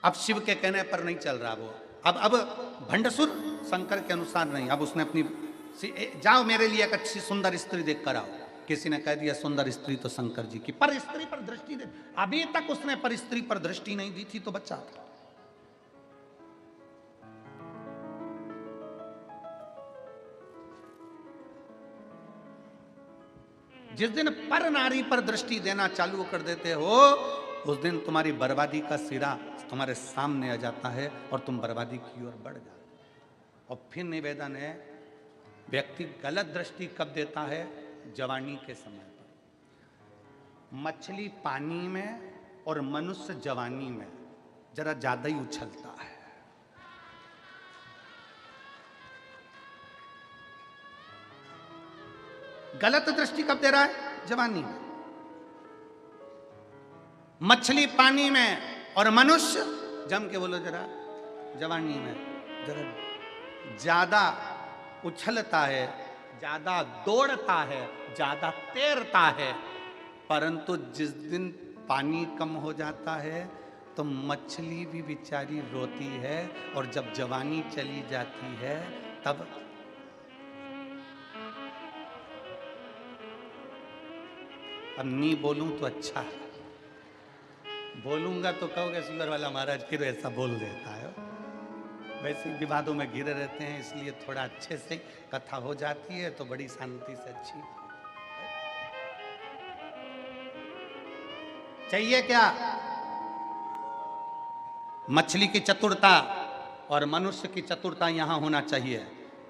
अब शिव के कहने पर नहीं चल रहा वो, अब भंडसुर शंकर के अनुसार नहीं, अब उसने अपनी, जाओ मेरे लिए एक अच्छी सुंदर स्त्री देख कर आओ। किसी ने कह दिया सुंदर स्त्री तो शंकर जी की, पर स्त्री पर दृष्टि दे, अभी तक उसने पर स्त्री पर दृष्टि नहीं दी थी तो बच्चा था। जिस दिन पर नारी पर दृष्टि देना चालू कर देते हो, उस दिन तुम्हारी बर्बादी का सिरा तुम्हारे सामने आ जाता है और तुम बर्बादी की ओर बढ़ जाते हो। और फिर निवेदन है, व्यक्ति गलत दृष्टि कब देता है? जवानी के समय पर। मछली पानी में और मनुष्य जवानी में जरा ज्यादा ही उछलता है। गलत दृष्टि कब दे रहा है? जवानी में। मछली पानी में और मनुष्य, जम के बोलो जरा, जवानी में जरा ज्यादा उछलता है, ज्यादा दौड़ता है, ज्यादा तैरता है। परंतु जिस दिन पानी कम हो जाता है तो मछली भी बेचारी रोती है, और जब जवानी चली जाती है तब अब नहीं बोलूं तो अच्छा है, बोलूंगा तो कहोगे सुगर वाला महाराज फिर ऐसा बोल देता है। वैसे विवादों में घिरे रहते हैं, इसलिए थोड़ा अच्छे से कथा हो जाती है तो बड़ी शांति से अच्छी। चाहिए क्या? मछली की चतुरता और मनुष्य की चतुरता यहां होना चाहिए।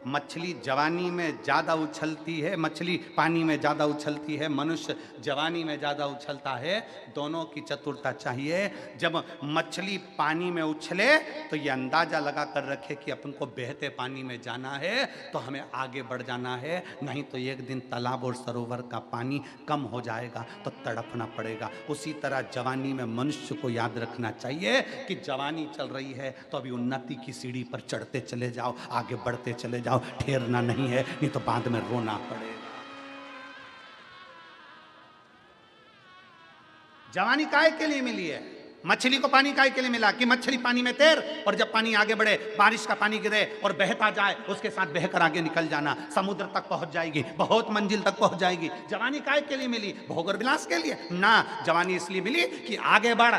मछली जवानी में ज्यादा उछलती है, मछली पानी में ज्यादा उछलती है, मनुष्य जवानी में ज्यादा उछलता है। दोनों की चतुरता चाहिए। जब मछली पानी में उछले तो ये अंदाजा लगा कर रखे कि अपन को बहते पानी में जाना है, तो हमें आगे बढ़ जाना है, नहीं तो एक दिन तालाब और सरोवर का पानी कम हो जाएगा तो तड़पना पड़ेगा। उसी तरह जवानी में मनुष्य को याद रखना चाहिए कि जवानी चल रही है तो अभी उन्नति की सीढ़ी पर चढ़ते चले जाओ, आगे बढ़ते चले जाओ, ठहरना नहीं है, नहीं तो बाद में रोना पड़ेगा। जवानी काहे के लिए मिली है? मछली को पानी काहे के लिए मिला? कि मछली पानी में तैर, और जब पानी आगे बढ़े, बारिश का पानी गिरे और बहता जाए, उसके साथ बहकर आगे निकल जाना, समुद्र तक पहुंच जाएगी, बहुत मंजिल तक पहुंच जाएगी। जवानी काहे के लिए मिली? भोग और विलास के लिए ना, जवानी इसलिए मिली कि आगे बढ़।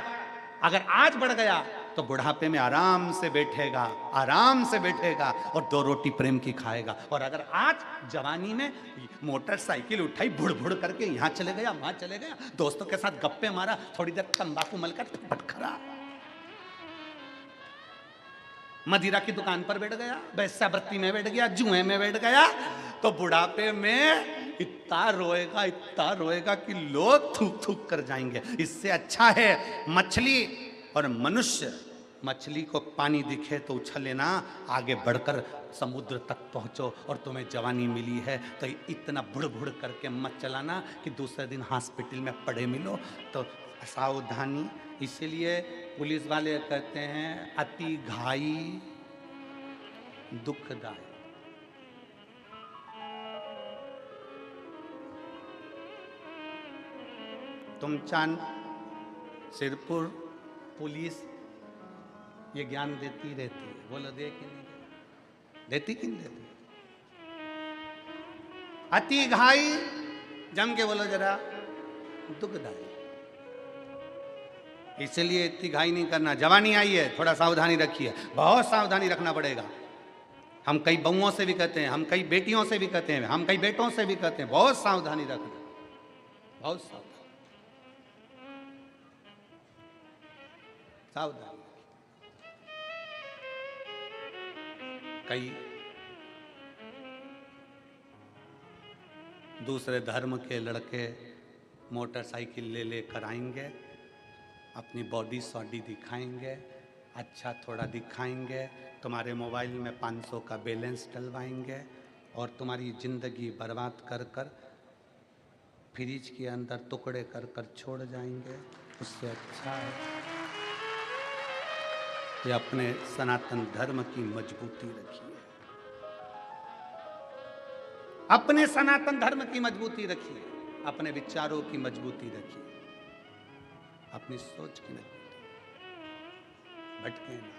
अगर आज बढ़ गया तो बुढ़ापे में आराम से बैठेगा, आराम से बैठेगा और 2 रोटी प्रेम की खाएगा। और अगर आज जवानी में मोटरसाइकिल उठाई, भुड़ भुड़ करके यहाँ चले गया, वहां चले गया, दोस्तों के साथ गप्पे मारा, थोड़ी देर तंबाकू मलकर पटखरा, मदिरा की दुकान पर बैठ गया, वेश्यावृत्ति में बैठ गया, जुए में बैठ गया, तो बुढ़ापे में इतना रोएगा कि लोग थूक थूक कर जाएंगे। इससे अच्छा है मछली और मनुष्य, मछली को पानी दिखे तो उछल लेना, आगे बढ़कर समुद्र तक पहुंचो, और तुम्हें जवानी मिली है तो इतना बुड़ बुड़ करके मत चलाना कि दूसरे दिन हॉस्पिटल में पड़े मिलो। तो सावधानी। इसीलिए पुलिस वाले कहते हैं अति घाई दुखदायक। तुम चांद सिरपुर पुलिस ये ज्ञान देती रहती है, बोलो दे कि नहीं देती? कि नहीं देती? अति घाई, जम के बोलो जरा, दुखदायी। इसलिए इतनी घाई नहीं करना। जवानी आई है, थोड़ा सावधानी रखिए, बहुत सावधानी रखना पड़ेगा। हम कई बहुओं से भी कहते हैं, हम कई बेटियों से भी कहते हैं, हम कई बेटों से भी कहते हैं, बहुत सावधानी रखना, बहुत सावधानी, सावधानी। कई दूसरे धर्म के लड़के मोटरसाइकिल ले लेकर आएंगे, अपनी बॉडी सॉडी दिखाएंगे, अच्छा थोड़ा दिखाएंगे, तुम्हारे मोबाइल में 500 का बैलेंस डलवाएंगे और तुम्हारी ज़िंदगी बर्बाद कर कर फ्रिज के अंदर टुकड़े कर कर छोड़ जाएंगे। उससे अच्छा है कि अपने सनातन धर्म की मजबूती रखिए, अपने सनातन धर्म की मजबूती रखिए, अपने विचारों की मजबूती रखिए, अपनी सोच की मजबूती, भटके ना।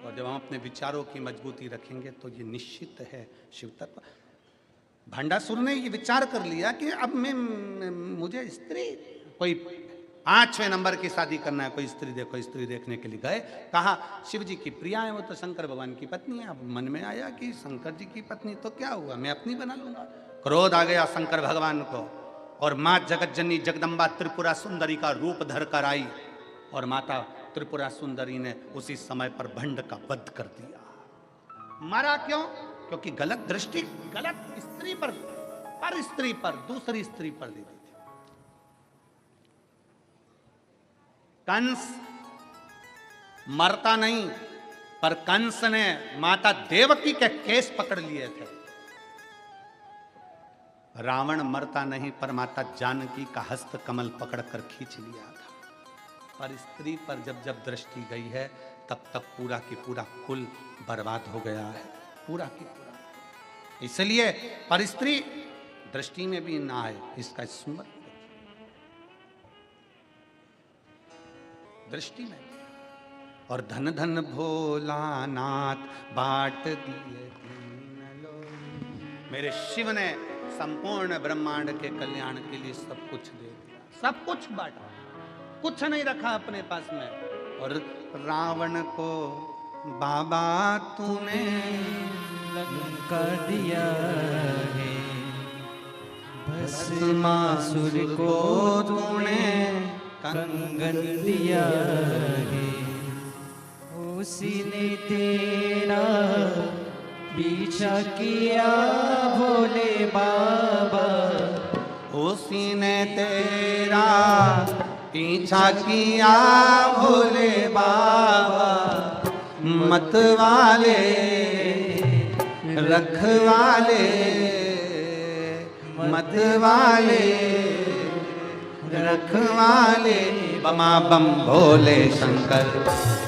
और जब हम अपने विचारों की मजबूती रखेंगे तो ये निश्चित है शिव तत्व। भंडासुर ने ये विचार कर लिया कि अब मुझे स्त्री, कोई 5वें नंबर की शादी करना है, कोई स्त्री देखो, स्त्री देखने के लिए गए, कहा शिव जी की प्रिया है, वो तो शंकर भगवान की पत्नी है। अब मन में आया कि शंकर जी की पत्नी तो क्या हुआ, मैं अपनी बना लूंगा। क्रोध आ गया शंकर भगवान को और माँ जगत जननी जगदम्बा त्रिपुरा सुंदरी का रूप धर कर आई और माता त्रिपुरा सुंदरी ने उसी समय पर भंड का वध कर दिया। मारा क्यों? क्योंकि गलत दृष्टि, गलत स्त्री पर दूसरी स्त्री पर दे दी थी। कंस मरता नहीं, पर कंस ने माता देवकी के केस पकड़ लिए थे। रावण मरता नहीं, पर माता जानकी का हस्त कमल पकड़कर खींच लिया था। पर स्त्री पर जब जब दृष्टि गई है तब तक पूरा की पूरा कुल बर्बाद हो गया है, पूरा की पूरा। इसलिए पर स्त्री दृष्टि में भी ना आए, इसका स्मरण दृष्टि में। और धन धन भोलानाथ बाट दिए दीन लोग। मेरे शिव ने संपूर्ण ब्रह्मांड के कल्याण के लिए सब कुछ दे दिया, सब कुछ बांटा, कुछ नहीं रखा अपने पास में। और रावण को बाबा तूने लंका दिया है, भस्मासुर को तूने कंगन दिया है। उसी ने तेरा पीछा किया भोले बाबा, उसी ने तेरा पीछा किया भोले बाबा। मतवाले रखवाले, मतवाले रखवाले, बमा बम भोले शंकर,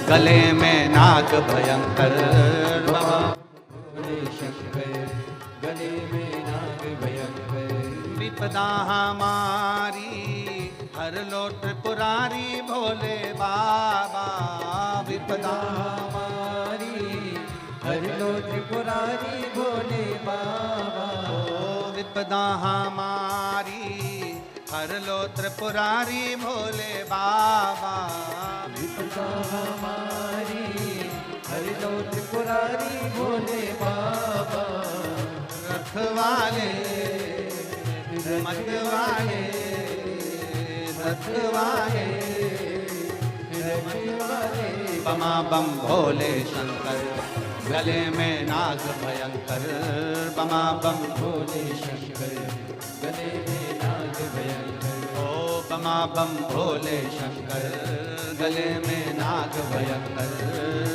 गले में नाग भयंकर। बमा भोले शंकर, गले में नाग भयंकर। विपदा हमारी हर लो त्रिपुरारी भोले बाबा। विपदा हमारी हर लो त्रिपुरारी भोले बाबा। ओ विपदा हमारी हर लो त्रिपुरारी भोले बाबा। विपदा हमारी हर लो त्रिपुरारी भोले बाबा। रखवाले मतवाले, रखवाले रखवाले, बमा बम भोले शंकर, गले में नाग भयंकर। बमा बम भोले शंकर, गले में नाग भयंकर। ओ बमा बम भोले शंकर, गले में नाग भयंकर।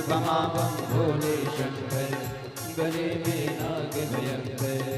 बमा बम भोले शंकर, गले में नाग भयंकर।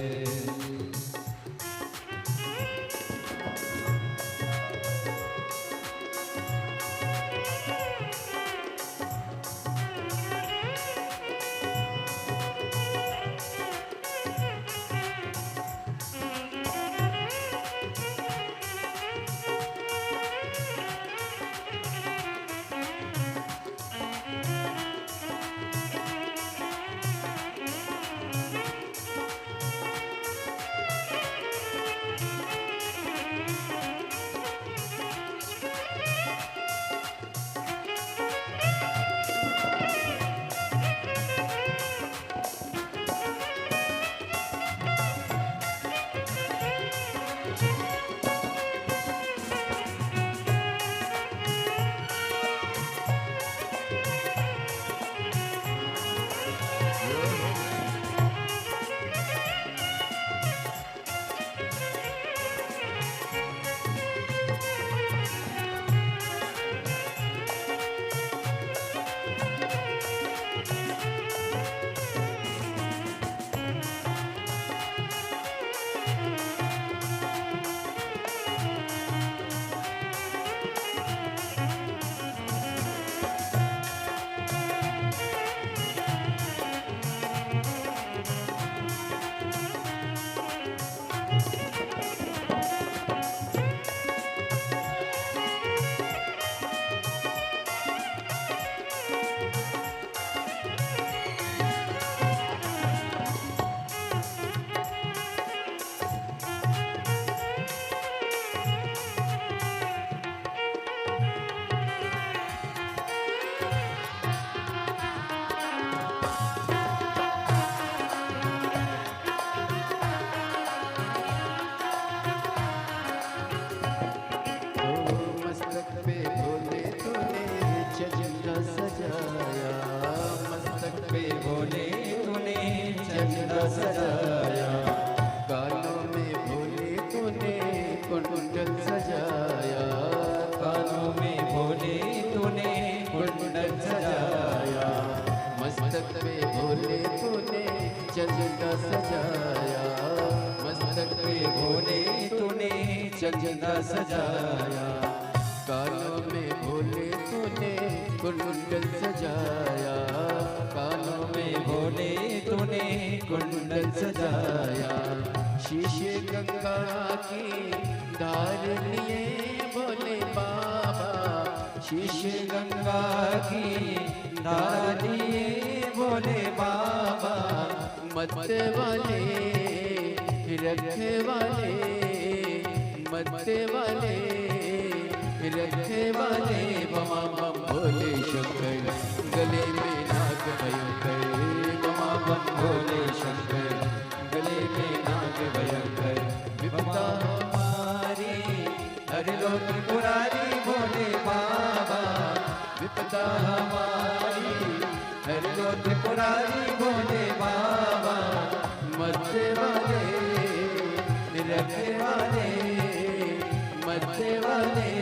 चंदा सजाया, कानों में भोले तूने कुंडल सजाया, कानों में भोले तूने कुंडल सजाया, मस्तक पे भोले तूने चंदा सजाया, मस्तक पे भोले तूने चंदा सजाया, कानों में भोले तूने कुंडल सजाया, कानों में भोले तूने कुंडल सजाया, शीशे गंगा की धार लिए भोले बाबा, शीशे गंगा की धार लिए भोले बाबा, मत वाले रखे वाले, मत वाले रखे वाले, बमा बम भोले शंकर, गले में नाग भयंकर, बमा बम भोले शंकर, गले में नाग भयंकर, विपदा हमारी हर लो त्रिपुरारी भोले बाबा, विपदा हमारी हर लो त्रिपुरारी भोले बाबा, मरते वाले रखे वाले, मरते वाले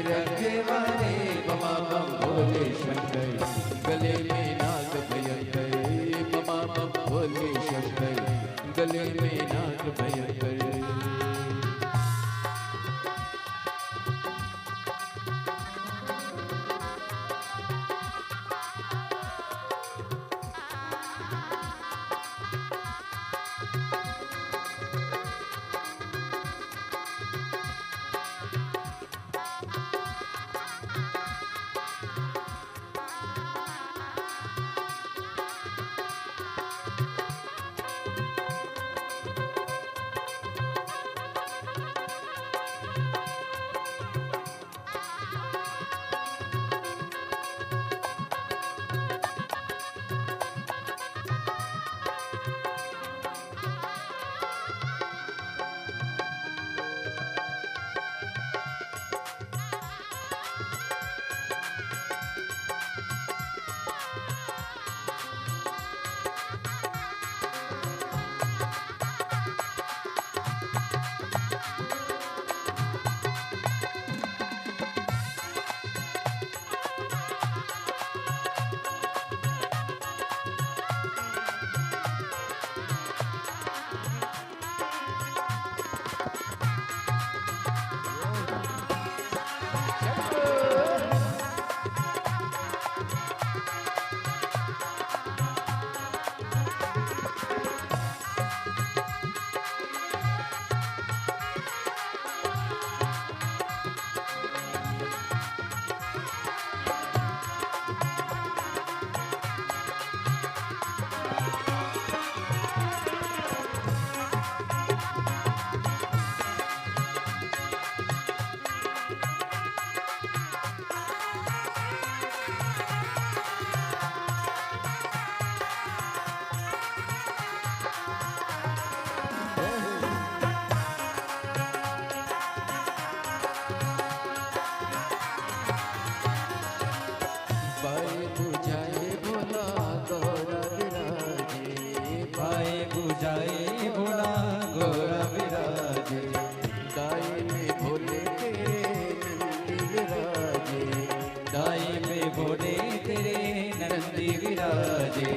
रखे वाले, बमा बम भोले शंकर, गले में नाग भयंकर, बमा बम भोले शंकर, गले में नाग भयंकर। बुझाए भोला गोरा विराजे, दाई में भोले तेरे नंदी विराजे, दाई में भोले तेरे नंदी विराजे,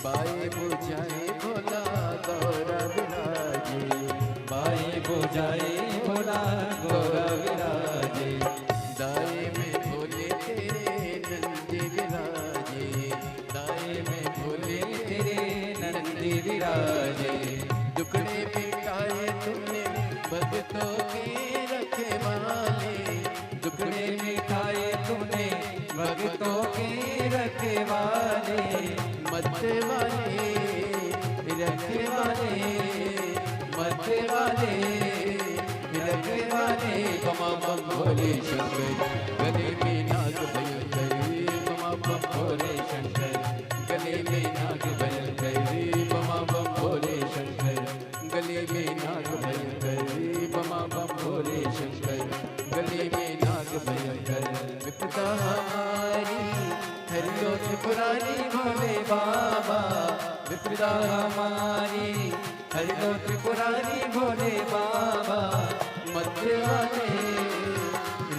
बाई बुझाए भोला गौरा विराजे, बाई बुझाए भोला गोरा विराजे, दाई में भोले तेरे नंदी विराजे, दाई में भोले तेरे नंदी विराजे, दुखड़े मिटाए तुमने भक्तों के रखे वाले, दुखड़े मिठाए तूने भक्तों के रखवाले, मरते वाले रखे वाले, मरते वाले रखे वाले, बमा बम भोले शंकर, गले में नाग भयंकर, बमा बम भोले शंकर, गले में नाग भयंकर, बमा बम भोले शंकर, गले में नाग भयंकर, बमा बम भोले शंकर, गले में नाग भयंकर, विपदा हमारी हरियो त्रिपुरारी भोले बाबा, विपदा विपदा हमारी हर लो त्रिपुरारी भोले बाबा मध्य वाले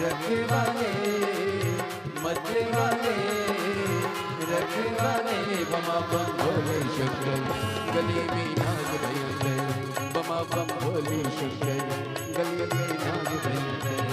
रखवाले मध्य वाले रखवाले बमा बम भोले शंकर गली में नाग भयंकर बमा बम भोले शंकर गली में नाग भयंकर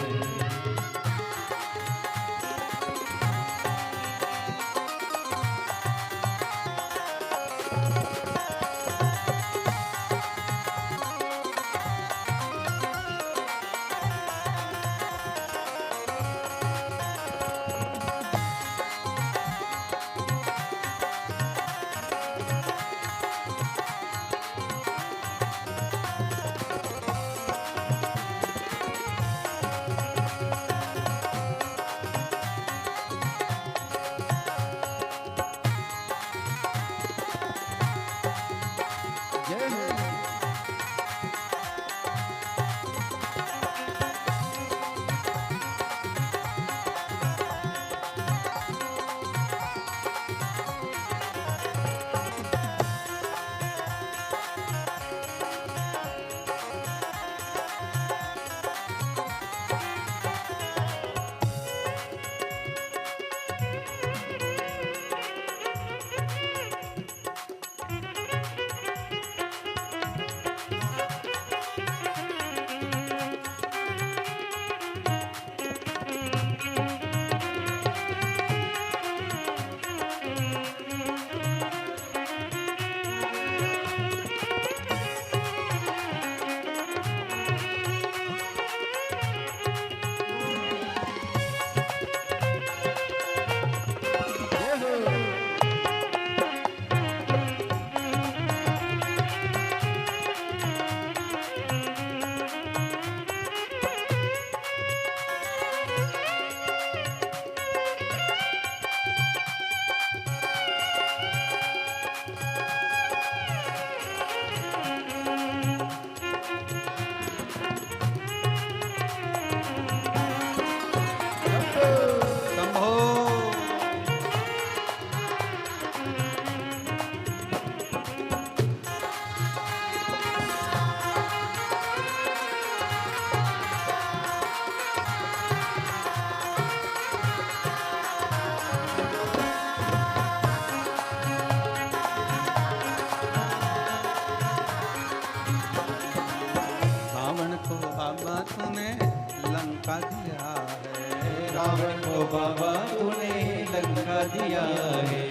लंका दिया है, रावण को बाबा तूने लंका दिया है,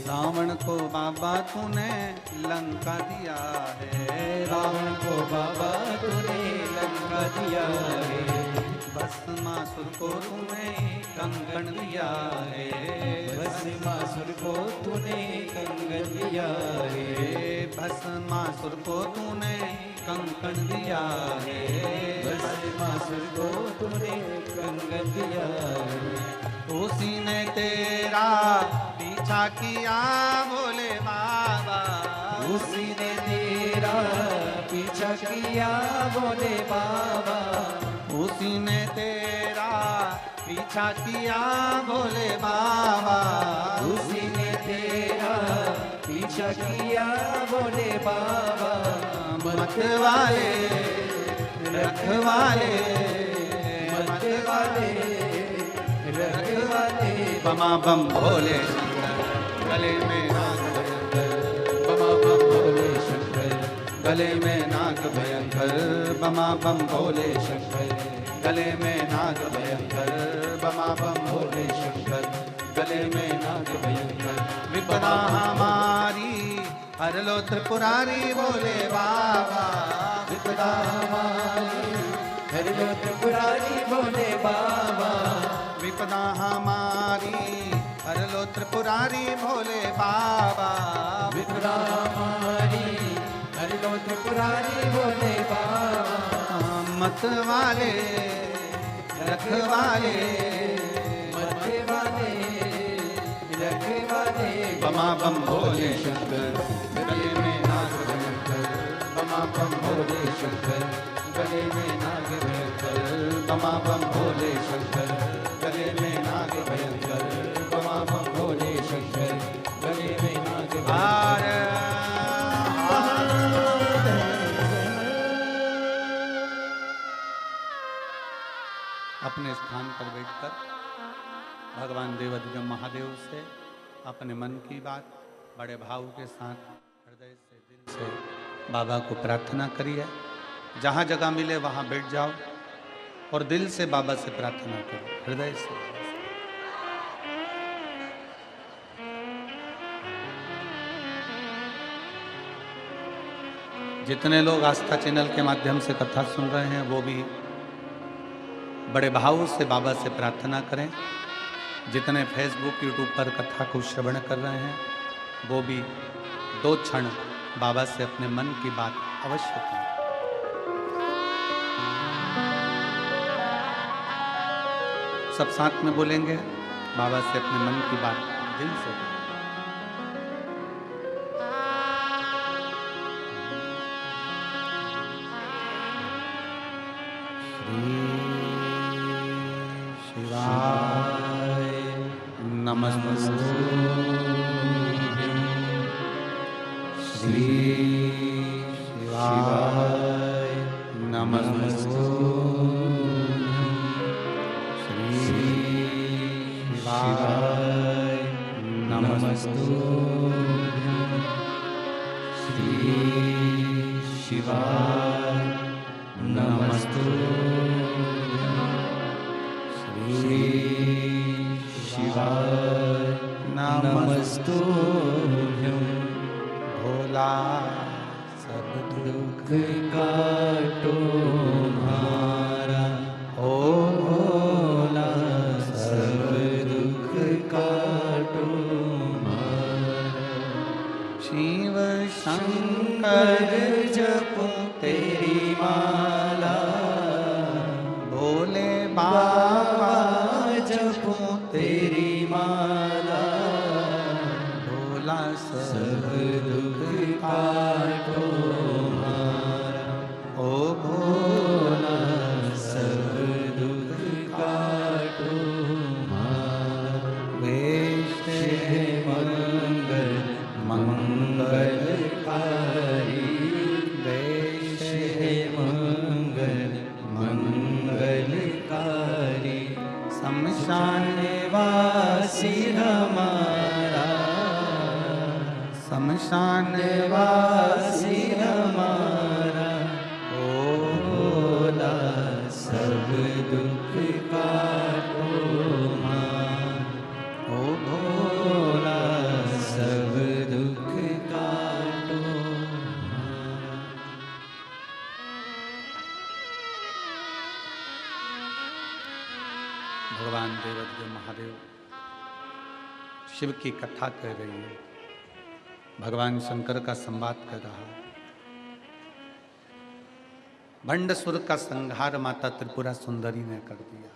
रावण को बाबा तूने लंका दिया है, रावण को बाबा तूने लंका दिया है, भस्मासुर को तूने कंकण दिया है, भस्मासुर को तूने कंगन दिया है, भस्मासुर को तूने कंकण दिया है, भस्मासुर को तूने कंगन दिया है, उसी ने तेरा पीछा किया भोले बाबा, उसी ने तेरा पीछा किया भोले बाबा, उसी ने तेरा पीछा किया भोले बाबा, उसी ने तेरा पीछा किया भोले बाबा, मत वाले रखवाले, मत वाले रखवाले, बमा बम भोले शंकर गले में नाग भयंकर, बमा बम भोले शंकर गले में नाग भयंकर, बमा बम भोले शंकर गले में नाग भयंकर, बमा बम भोले शंकर गले में नाग भयंकर, विपदा हमारी हर लो त्रिपुरारी भोले बाबा, विपदा हमारी हर लो त्रिपुरारी भोले बाबा, विपदा हमारी हर लो त्रिपुरारी भोले बाबा, विपदा हमारी हर लो त्रिपुरारी भोले बाबा, मत वाले रखवाले, मत वाले रखवाले, बमा बम भोले शंकर गले में नाग भयंकर, बमा बम भोले शंकर गले में नाग भयंकर, बमा बम भोले शंकर गले में नाग भयंकर, बमा बम भोले शंकर गले में नाग भयंकर। जाकर भगवान देवाधिदेव महादेव से अपने मन की बात बड़े भाव के साथ हृदय से दिल से बाबा को प्रार्थना करिए। जहाँ जगह मिले वहाँ बैठ जाओ और दिल से बाबा से प्रार्थना करो, हृदय से। जितने लोग आस्था चैनल के माध्यम से कथा सुन रहे हैं वो भी बड़े भाव से बाबा से प्रार्थना करें। जितने फेसबुक यूट्यूब पर कथा को श्रवण कर रहे हैं वो भी 2 क्षण बाबा से अपने मन की बात अवश्य करें। सब साथ में बोलेंगे, बाबा से अपने मन की बात दिल से करें। भोला सब दुख काटो हमारा, ओ भोला सब दुख काटो हमारा। शिव शंकर जपो तेरी माला, भोले बाबा जपो तेरी माला। भोला सब दुख काटो हमारा, ओ भोला सब दुख काटो हमारा। वेश है मंगल मंगलकारी, वेश है मंगल मंगलकारी। शमशान वासी हमारा, शमशान वासी हमारा। ओ भोला सब दुख काटो हमारा, ओ भोला सब दुख काटो हमारा। भगवान देवाधिदेव महादेव शिव की कथा कर रही है, भगवान शंकर का संवाद कर रहा है। भंडसुर का संहार माता त्रिपुरा सुंदरी ने कर दिया।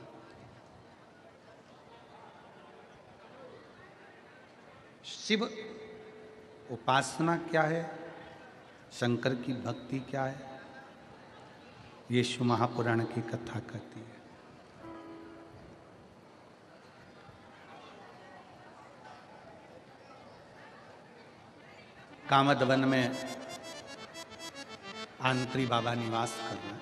शिव उपासना क्या है, शंकर की भक्ति क्या है, ये शिव महापुराण की कथा कहती है। कामदवन में आंत्री बाबा निवास करना है।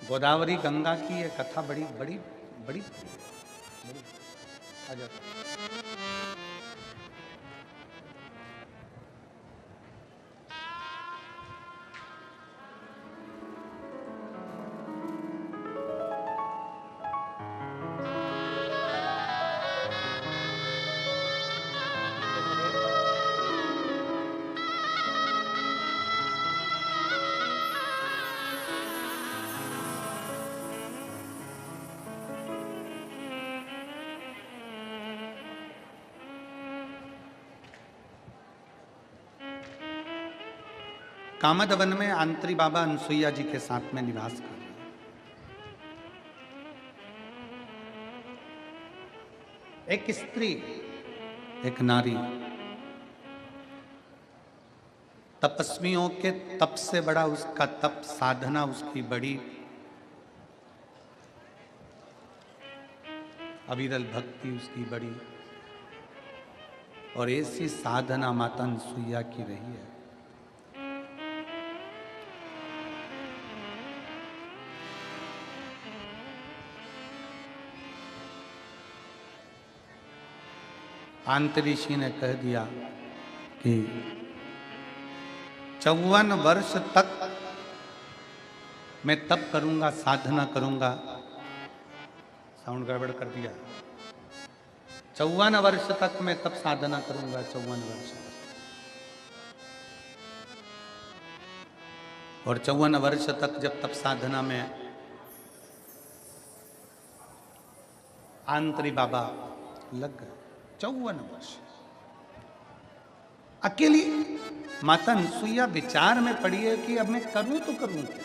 गोदावरी गंगा की ये कथा बड़ी बड़ी बड़ी, बड़ी आ जाता है। कामदवन में आंत्री बाबा अनसुईया जी के साथ में निवास कर रहे हैं। एक स्त्री, एक नारी तपस्वियों के तप से बड़ा उसका तप, साधना उसकी बड़ी, अविरल भक्ति उसकी बड़ी, और ऐसी साधना माता अनसुईया की रही है। आंतरिषि ने कह दिया कि 54 वर्ष तक मैं तप करूंगा, साधना करूंगा। साउंड गड़बड़ कर दिया। 54 वर्ष तक मैं तप साधना करूंगा, 54 वर्ष। और 54 वर्ष तक जब तप साधना में आंतरी बाबा लग गए, 54 वर्ष अकेली माता अनसुईया विचार में पड़ी है कि अब मैं करूं तो करूं क्या।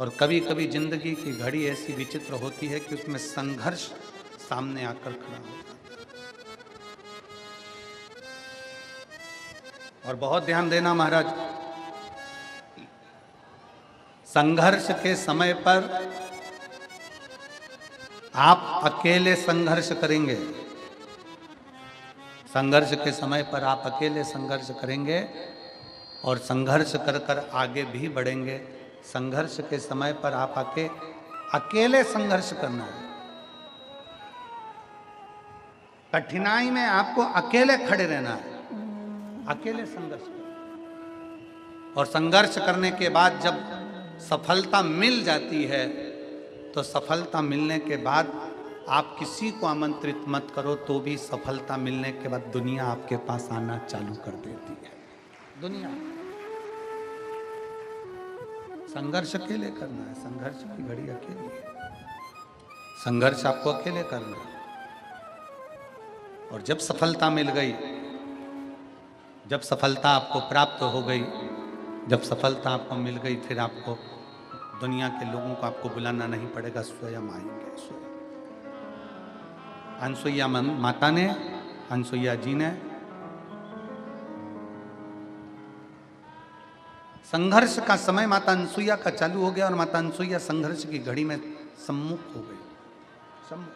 और कभी कभी जिंदगी की घड़ी ऐसी विचित्र होती है कि उसमें संघर्ष सामने आकर खड़ा होता है। और बहुत ध्यान देना महाराज, संघर्ष के समय पर आप अकेले संघर्ष करेंगे। संघर्ष के समय पर आप अकेले संघर्ष करेंगे और संघर्ष कर कर आगे भी बढ़ेंगे। संघर्ष के समय पर आप अकेले संघर्ष करना है। कठिनाई में आपको अकेले खड़े रहना है, अकेले संघर्ष करना। और संघर्ष करने के बाद जब सफलता मिल जाती है तो सफलता मिलने के बाद आप किसी को आमंत्रित मत करो तो भी सफलता मिलने के बाद दुनिया आपके पास आना चालू कर देती है। दुनिया संघर्ष अकेले करना है। संघर्ष की घड़ी अकेली है। संघर्ष आपको अकेले करना है। और जब सफलता मिल गई, जब सफलता आपको प्राप्त हो गई, जब सफलता आपको मिल गई, फिर आपको दुनिया के लोगों को आपको बुलाना नहीं पड़ेगा, स्वयं आएंगे। स्वयं अनसुईया माता ने, अनसुईया जी ने संघर्ष का समय माता अनसुईया का चालू हो गया और माता अनसुईया संघर्ष की घड़ी में सम्मुख हो गई। सम्मुख।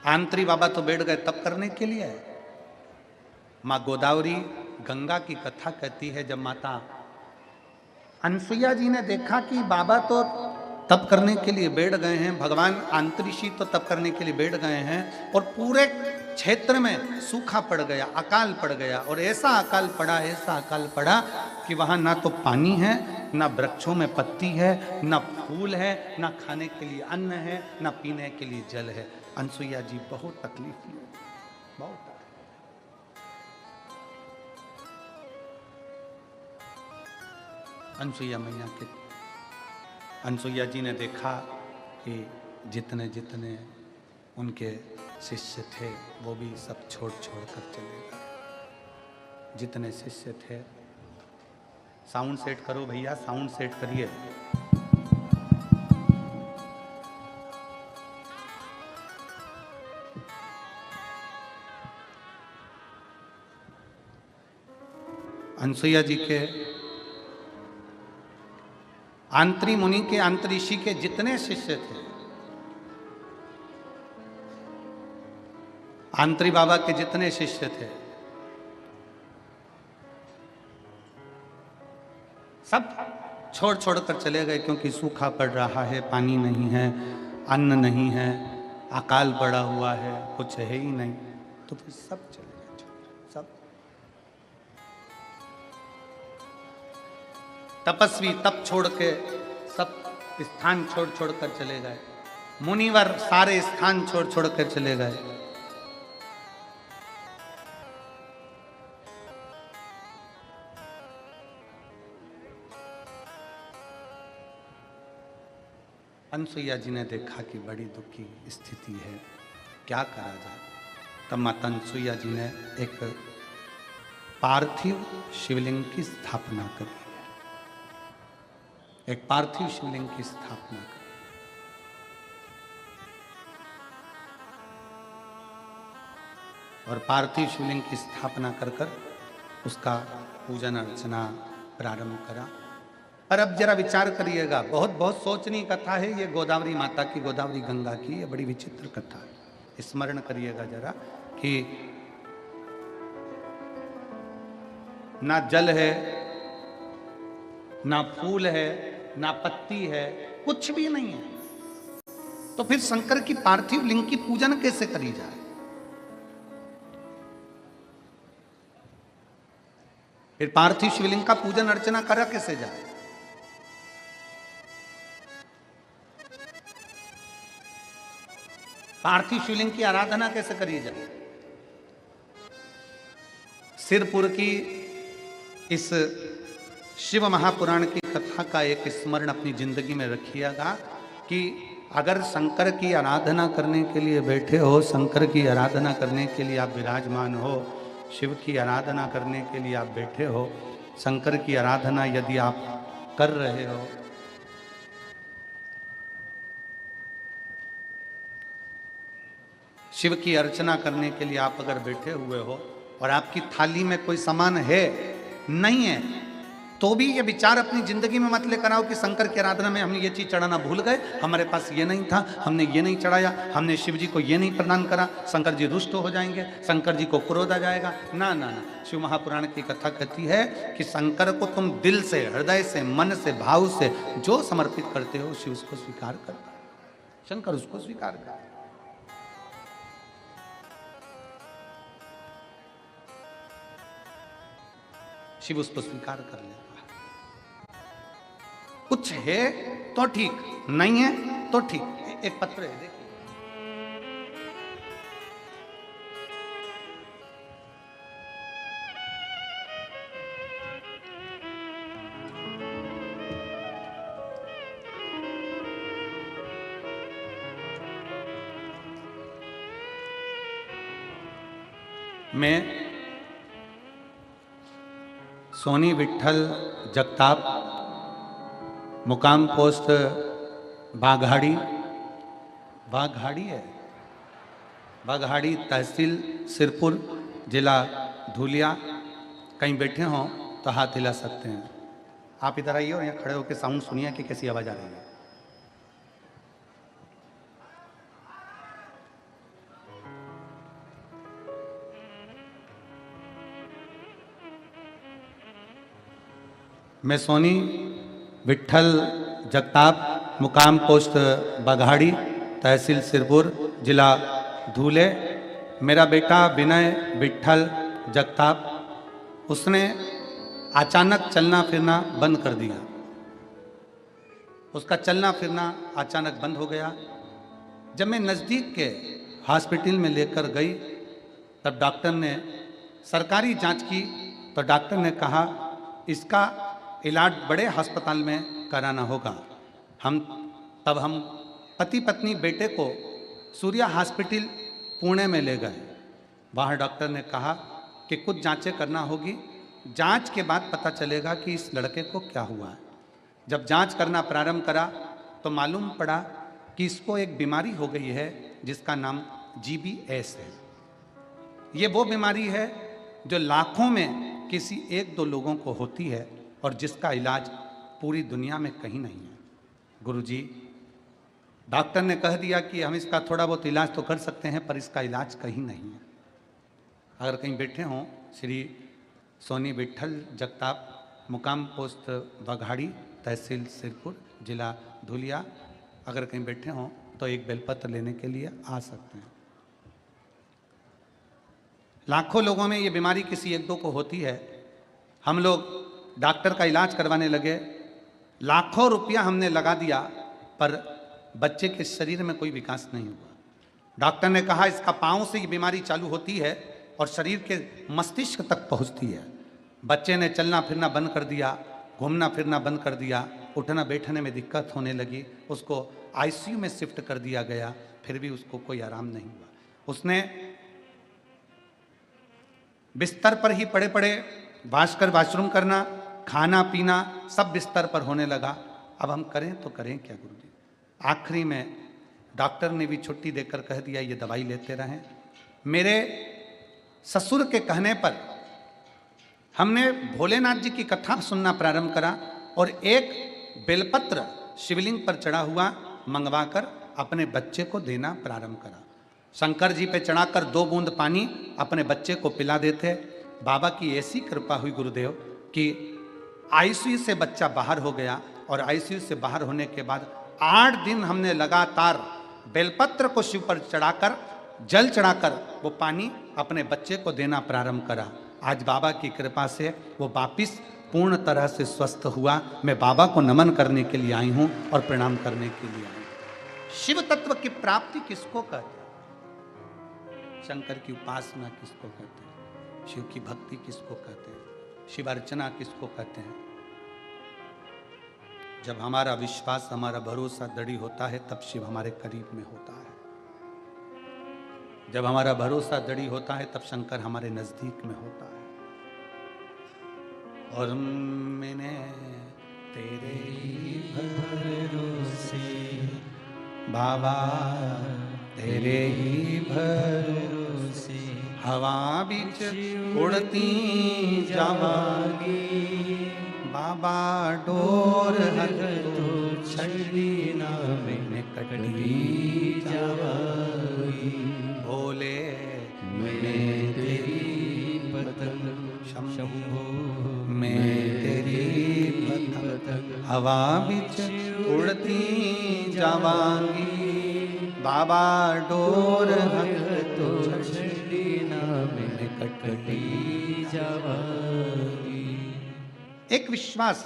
आंतरी बाबा तो बैठ गए तप करने के लिए। माँ गोदावरी गंगा की कथा कहती है, जब माता अनसुईया जी ने देखा कि बाबा तो तप करने के लिए बैठ गए हैं, भगवान आंतरिषि तो तप करने के लिए बैठ गए हैं और पूरे क्षेत्र में सूखा पड़ गया, अकाल पड़ गया। और ऐसा अकाल पड़ा, ऐसा अकाल पड़ा कि वहां ना तो पानी है, ना वृक्षों में पत्ती है, ना फूल है, ना खाने के लिए अन्न है, ना पीने के लिए जल है। अनसुईया जी बहुत तकलीफ में, बहुत तकलीफ। अनसुईया मैया के, अनसुईया जी ने देखा कि जितने जितने उनके शिष्य थे वो भी सब छोड़ छोड़ कर चले गए। जितने शिष्य थे, साउंड सेट करो भैया, साउंड सेट करिए। अनसुईया जी के, आंतरी मुनि के, आंतरिषि के जितने शिष्य थे, आंतरी बाबा के जितने शिष्य थे, सब छोड़ छोड़ कर चले गए क्योंकि सूखा पड़ रहा है, पानी नहीं है, अन्न नहीं है, अकाल पड़ा हुआ है, कुछ है ही नहीं। तो फिर सब चले गए, सब। तपस्वी तप छोड़ के सब स्थान छोड़ छोड़ कर चले गए। मुनिवर सारे स्थान छोड़ छोड़ कर चले गए। अनसुईया जी ने देखा कि बड़ी दुखी स्थिति है, क्या करा जाए। तब माता अनसुईया जी ने एक पार्थिव शिवलिंग की स्थापना करी। एक पार्थिव शिवलिंग की स्थापना करी। और पार्थिव शिवलिंग की स्थापना कर कर उसका पूजन अर्चना प्रारंभ करा। और अब जरा विचार करिएगा, बहुत बहुत सोचनीय कथा है ये, गोदावरी माता की, गोदावरी गंगा की, ये बड़ी विचित्र कथा है। स्मरण करिएगा जरा कि ना जल है, ना फूल है, ना पत्ती है, कुछ भी नहीं है। तो फिर शंकर की पार्थिव लिंग की पूजन कैसे करी जाए? फिर पार्थिव शिवलिंग का पूजन अर्चना करा कैसे जाए? पार्थिव शिवलिंग की आराधना कैसे करी जाए? सिरपुर की इस शिव महापुराण की कथा का एक स्मरण अपनी जिंदगी में रखिएगा कि अगर शंकर की आराधना करने के लिए बैठे हो, शंकर की आराधना करने के लिए आप विराजमान हो, शिव की आराधना करने के लिए आप बैठे हो, शंकर की आराधना यदि आप कर रहे हो, शिव की अर्चना करने के लिए आप अगर बैठे हुए हो और आपकी थाली में कोई सामान है, नहीं है, तो भी ये विचार अपनी जिंदगी में मत लेकर आओ कि शंकर की आराधना में हमने ये चीज चढ़ाना भूल गए, हमारे पास ये नहीं था, हमने ये नहीं चढ़ाया, हमने शिव जी को ये नहीं प्रदान करा, शंकर जी रुष्ट हो जाएंगे, शंकर जी को क्रोध आ जाएगा। ना ना ना, शिव महापुराण की कथा कहती है कि शंकर को तुम दिल से, हृदय से, मन से, भाव से जो समर्पित करते हो, शिव उसको स्वीकार करता है, शंकर उसको स्वीकार करता है। शिव उसको स्वीकार कर लेता है। कुछ है तो ठीक, नहीं है तो ठीक। एक पत्र है, देखिए, मैं सोनी विट्ठल जगताप, मुकाम पोस्ट बाघाड़ी, बाघाड़ी है, बाघाड़ी तहसील सिरपुर, जिला धुलिया। कहीं बैठे हों तो हाथ हिला सकते हैं। आप इधर आइए और यहाँ खड़े होकर साउंड सुनिए कि कैसी आवाज़ आ रही है। मैं सोनी विट्ठल जगताप, मुकाम पोस्ट बघाड़ी, तहसील सिरपुर, जिला धूले। मेरा बेटा विनय विट्ठल जगताप, उसने अचानक चलना फिरना बंद कर दिया। उसका चलना फिरना अचानक बंद हो गया। जब मैं नज़दीक के हॉस्पिटल में लेकर गई, तब डॉक्टर ने सरकारी जांच की तो डॉक्टर ने कहा इसका इलाज बड़े अस्पताल में कराना होगा। तब हम पति पत्नी बेटे को सूर्या हॉस्पिटल पुणे में ले गए। वहाँ डॉक्टर ने कहा कि कुछ जांचें करना होगी, जांच के बाद पता चलेगा कि इस लड़के को क्या हुआ है। जब जांच करना प्रारंभ करा तो मालूम पड़ा कि इसको एक बीमारी हो गई है जिसका नाम GBS है। ये वो बीमारी है जो लाखों में किसी एक दो लोगों को होती है और जिसका इलाज पूरी दुनिया में कहीं नहीं है। गुरुजी, डॉक्टर ने कह दिया कि हम इसका थोड़ा बहुत इलाज तो कर सकते हैं, पर इसका इलाज कहीं नहीं है। अगर कहीं बैठे हों, श्री सोनी विट्ठल जगताप, मुकाम पोस्ट बघाड़ी, तहसील सिरपुर, जिला धुलिया, अगर कहीं बैठे हों तो एक बेलपत्र लेने के लिए आ सकते हैं। लाखों लोगों में ये बीमारी किसी एक दो को होती है। हम लोग डॉक्टर का इलाज करवाने लगे, लाखों रुपया हमने लगा दिया, पर बच्चे के शरीर में कोई विकास नहीं हुआ। डॉक्टर ने कहा इसका पाँव से ये बीमारी चालू होती है और शरीर के मस्तिष्क तक पहुंचती है। बच्चे ने चलना फिरना बंद कर दिया, घूमना फिरना बंद कर दिया, उठना बैठने में दिक्कत होने लगी, उसको ICU में शिफ्ट कर दिया गया, फिर भी उसको कोई आराम नहीं हुआ। उसने बिस्तर पर ही पड़े पड़े वॉशरूम करना, खाना पीना सब बिस्तर पर होने लगा। अब हम करें तो करें क्या गुरुजी? आखिरी में डॉक्टर ने भी छुट्टी देकर कह दिया ये दवाई लेते रहें। मेरे ससुर के कहने पर हमने भोलेनाथ जी की कथा सुनना प्रारंभ करा और एक बेलपत्र शिवलिंग पर चढ़ा हुआ मंगवाकर अपने बच्चे को देना प्रारंभ करा। शंकर जी पे चढ़ाकर 2 बूंद पानी अपने बच्चे को पिला देते। बाबा की ऐसी कृपा हुई गुरुदेव कि आईसीयू से बच्चा बाहर हो गया और आईसीयू से बाहर होने के बाद 8 दिन हमने लगातार बेलपत्र को शिव पर चढ़ाकर, जल चढ़ाकर वो पानी अपने बच्चे को देना प्रारंभ करा। आज बाबा की कृपा से वो वापिस पूर्ण तरह से स्वस्थ हुआ। मैं बाबा को नमन करने के लिए आई हूं और प्रणाम करने के लिए आई हूं। शिव तत्व की प्राप्ति किसको कहते हैं? शंकर की उपासना किसको कहते हैं? शिव की भक्ति किसको कहते हैं? शिव अर्चना किसको कहते हैं? जब हमारा विश्वास, हमारा भरोसा दृढ़ होता है तब शिव हमारे करीब में होता है। जब हमारा भरोसा दृढ़ होता है तब शंकर हमारे नजदीक में होता है। और मैंने तेरे ही भरोसे बाबा, तेरे ही भरोसे हवा बीच उड़ती जावागी बाबा, डोर हर तो छड़ी ना मैंने कटली जावागी। भोले मैं तेरी पतंग शंभो, मैं तेरी पतंग हवा बीच उड़ती जावांगी बाबा, डोर हर तो छड़ी ना मैंने कटली जावांगी। एक विश्वास,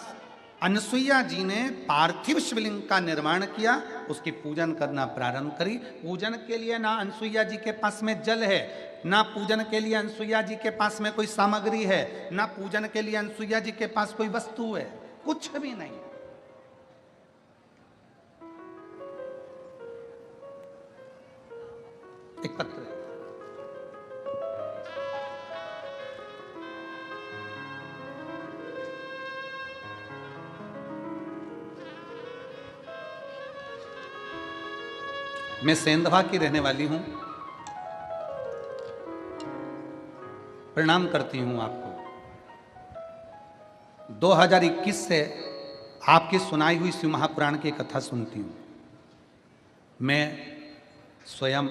अनसुईया जी ने पार्थिव शिवलिंग का निर्माण किया, उसकी पूजन करना प्रारंभ करी। पूजन के लिए ना अनसुईया जी के पास में जल है, ना पूजन के लिए अनसुईया जी के पास में कोई सामग्री है, ना पूजन के लिए अनसुईया जी के पास कोई वस्तु है, कुछ भी नहीं। एक पत्र है। मैं सेंधवा की रहने वाली हूं, प्रणाम करती हूं आपको। 2021 से आपकी सुनाई हुई शिव महापुराण की कथा सुनती हूं। मैं स्वयं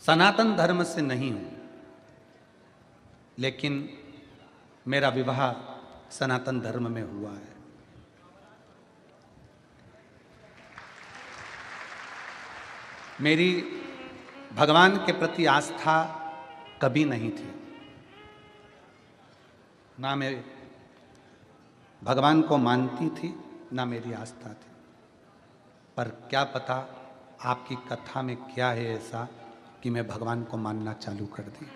सनातन धर्म से नहीं हूं, लेकिन मेरा विवाह सनातन धर्म में हुआ है। मेरी भगवान के प्रति आस्था कभी नहीं थी, ना मैं भगवान को मानती थी, ना मेरी आस्था थी। पर क्या पता आपकी कथा में क्या है ऐसा कि मैं भगवान को मानना चालू कर दी।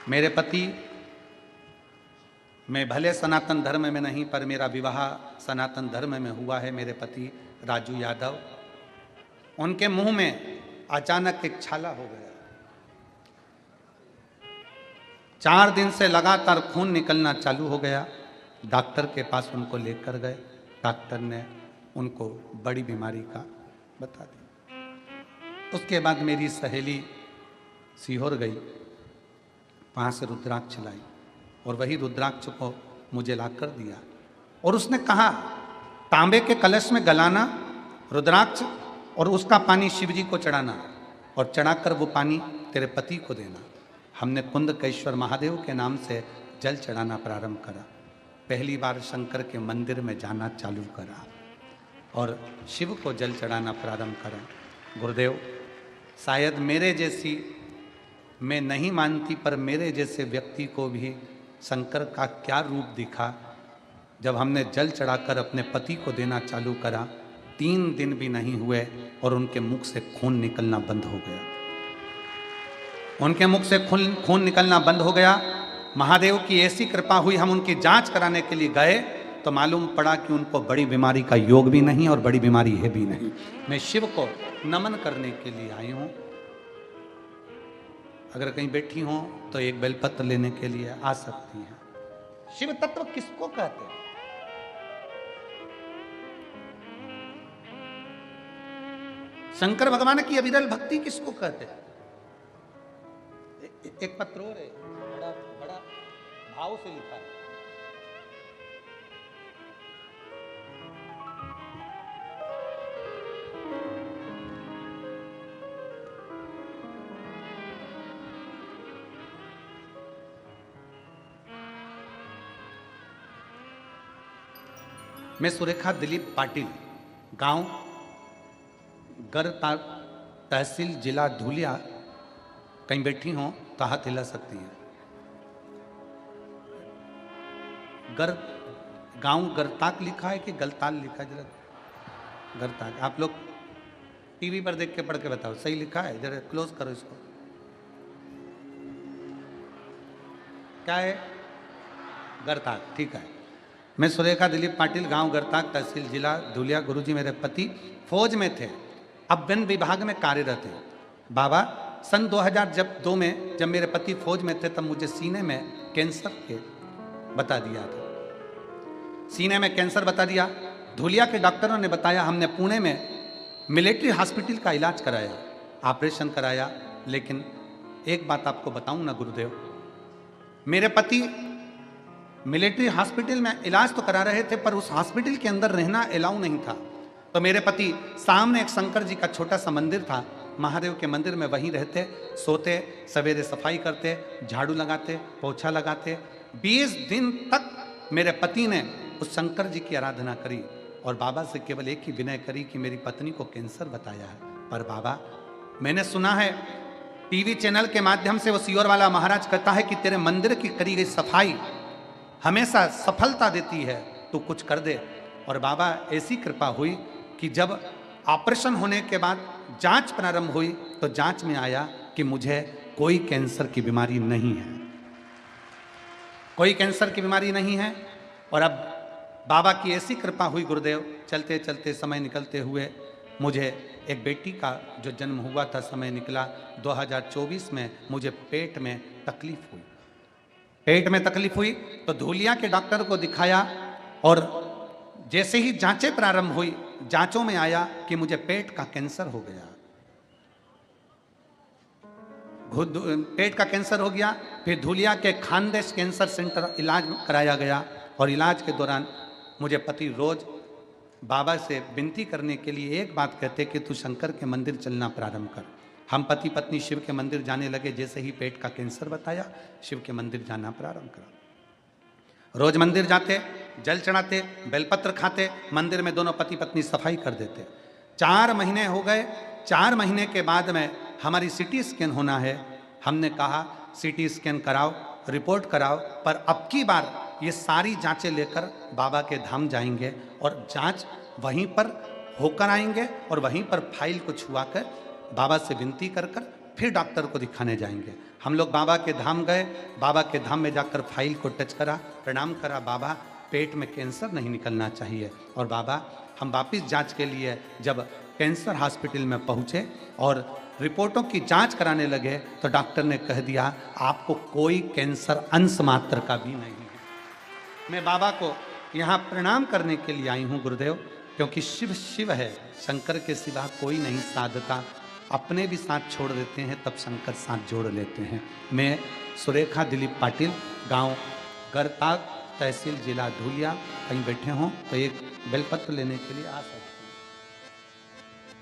मेरे पति, मैं भले सनातन धर्म में नहीं, पर मेरा विवाह सनातन धर्म में हुआ है। मेरे पति राजू यादव, उनके मुंह में अचानक एक छाला हो गया। 4 दिन से लगातार खून निकलना चालू हो गया। डॉक्टर के पास उनको लेकर गए। डॉक्टर ने उनको बड़ी बीमारी का बता दिया। उसके बाद मेरी सहेली सीहोर गई, वहाँ से रुद्राक्ष लाई और वही रुद्राक्ष को मुझे ला कर दिया और उसने कहा, तांबे के कलश में गलाना रुद्राक्ष और उसका पानी शिव जी को चढ़ाना और चढ़ाकर वो पानी तेरे पति को देना। हमने कुंदकेश्वर महादेव के नाम से जल चढ़ाना प्रारंभ करा। पहली बार शंकर के मंदिर में जाना चालू करा और शिव को जल चढ़ाना प्रारंभ करा। गुरुदेव, शायद मेरे जैसी, मैं नहीं मानती, पर मेरे जैसे व्यक्ति को भी शंकर का क्या रूप दिखा जब हमने जल चढ़ाकर अपने पति को देना चालू करा। 3 दिन भी नहीं हुए और उनके मुख से खून निकलना बंद हो गया। उनके मुख से खून निकलना बंद हो गया। महादेव की ऐसी कृपा हुई, हम उनकी जांच कराने के लिए गए तो मालूम पड़ा कि उनको बड़ी बीमारी का योग भी नहीं और बड़ी बीमारी है भी नहीं। मैं शिव को नमन करने के लिए आई हूं। अगर कहीं बैठी हो तो एक बेलपत्र लेने के लिए आ सकती हैं। शिव तत्व किसको कहते हैं? शंकर भगवान की अविरल भक्ति किसको कहते हैं? एक पत्र और है, बड़ा बड़ा भाव से लिखा है। मैं सुरेखा दिलीप पाटिल, गांव गरता, तहसील जिला धुलिया, कहीं बैठी हों तो हाथ हिला सकती हैं। गांव गरताक लिखा है कि गलताल लिखा है? जरा गरताक, आप लोग टीवी पर देख के पढ़ के बताओ सही लिखा है? जरा क्लोज करो इसको। क्या है? गरताक, ठीक है। मैं सुरेखा दिलीप पाटिल, गांव गरताक, तहसील जिला धुलिया। गुरुजी मेरे पति फौज में थे, अब वन विभाग में कार्यरत थे। बाबा सन 2002 में जब मेरे पति फौज में थे तब मुझे सीने में कैंसर के बता दिया था। सीने में कैंसर बता दिया। धुलिया के डॉक्टरों ने बताया, हमने पुणे में मिलिट्री हॉस्पिटल का इलाज कराया, ऑपरेशन कराया। लेकिन एक बात आपको बताऊं ना गुरुदेव, मेरे पति मिलिट्री हॉस्पिटल में इलाज तो करा रहे थे पर उस हॉस्पिटल के अंदर रहना अलाउ नहीं था। तो मेरे पति सामने एक शंकर जी का छोटा सा मंदिर था, महादेव के मंदिर में वहीं रहते, सोते, सवेरे सफाई करते, झाड़ू लगाते, पोछा लगाते। 20 दिन तक मेरे पति ने उस शंकर जी की आराधना करी और बाबा से केवल एक ही विनय करी कि मेरी पत्नी को कैंसर बताया है। पर बाबा, मैंने सुना है टीवी चैनल के माध्यम से वो सियोर वाला महाराज कहता है कि तेरे मंदिर की करी गई सफाई हमेशा सफलता देती है, तू कुछ कर दे। और बाबा ऐसी कृपा हुई कि जब ऑपरेशन होने के बाद जांच प्रारंभ हुई तो जांच में आया कि मुझे कोई कैंसर की बीमारी नहीं है, कोई कैंसर की बीमारी नहीं है। और अब बाबा की ऐसी कृपा हुई गुरुदेव, चलते चलते समय निकलते हुए मुझे एक बेटी का जो जन्म हुआ था, समय निकला 2024 में, मुझे पेट में तकलीफ हुई। पेट में तकलीफ हुई तो धुलिया के डॉक्टर को दिखाया और जैसे ही जांचें प्रारंभ हुई, जांचों में आया कि मुझे पेट का कैंसर हो गया। पेट का कैंसर हो गया। फिर धुलिया के खानदेश कैंसर सेंटर इलाज कराया गया और इलाज के दौरान मुझे पति रोज बाबा से विनती करने के लिए एक बात कहते कि तू शंकर के मंदिर चलना प्रारंभ कर। हम पति पत्नी शिव के मंदिर जाने लगे। जैसे ही पेट का कैंसर बताया, शिव के मंदिर जाना प्रारंभ करा। रोज मंदिर जाते, जल चढ़ाते, बेलपत्र खाते, मंदिर में दोनों पति पत्नी सफाई कर देते। 4 महीने हो गए। 4 महीने के बाद में हमारी सिटी स्कैन होना है। हमने कहा सिटी स्कैन कराओ, रिपोर्ट कराओ, पर अब की बार ये सारी जांचें लेकर बाबा के धाम जाएंगे और जांच वहीं पर होकर आएंगे और वहीं पर फाइल को छुआकर बाबा से विनती कर फिर डॉक्टर को दिखाने जाएंगे। हम लोग बाबा के धाम गए। बाबा के धाम में जाकर फाइल को टच करा, प्रणाम करा, बाबा पेट में कैंसर नहीं निकलना चाहिए। और बाबा हम वापस जांच के लिए जब कैंसर हॉस्पिटल में पहुँचे और रिपोर्टों की जांच कराने लगे तो डॉक्टर ने कह दिया आपको कोई कैंसर अंश मात्र का भी नहीं है। मैं बाबा को यहाँ प्रणाम करने के लिए आई हूँ गुरुदेव, क्योंकि शिव शिव है, शंकर के सिवा कोई नहीं साधता। अपने भी साथ छोड़ देते हैं तब शंकर साथ जोड़ लेते हैं। मैं सुरेखा दिलीप पाटिल, गांव गरताक, तहसील जिला धुलिया, कहीं बैठे हों तो एक बेलपत्र लेने के लिए आ सकते हैं।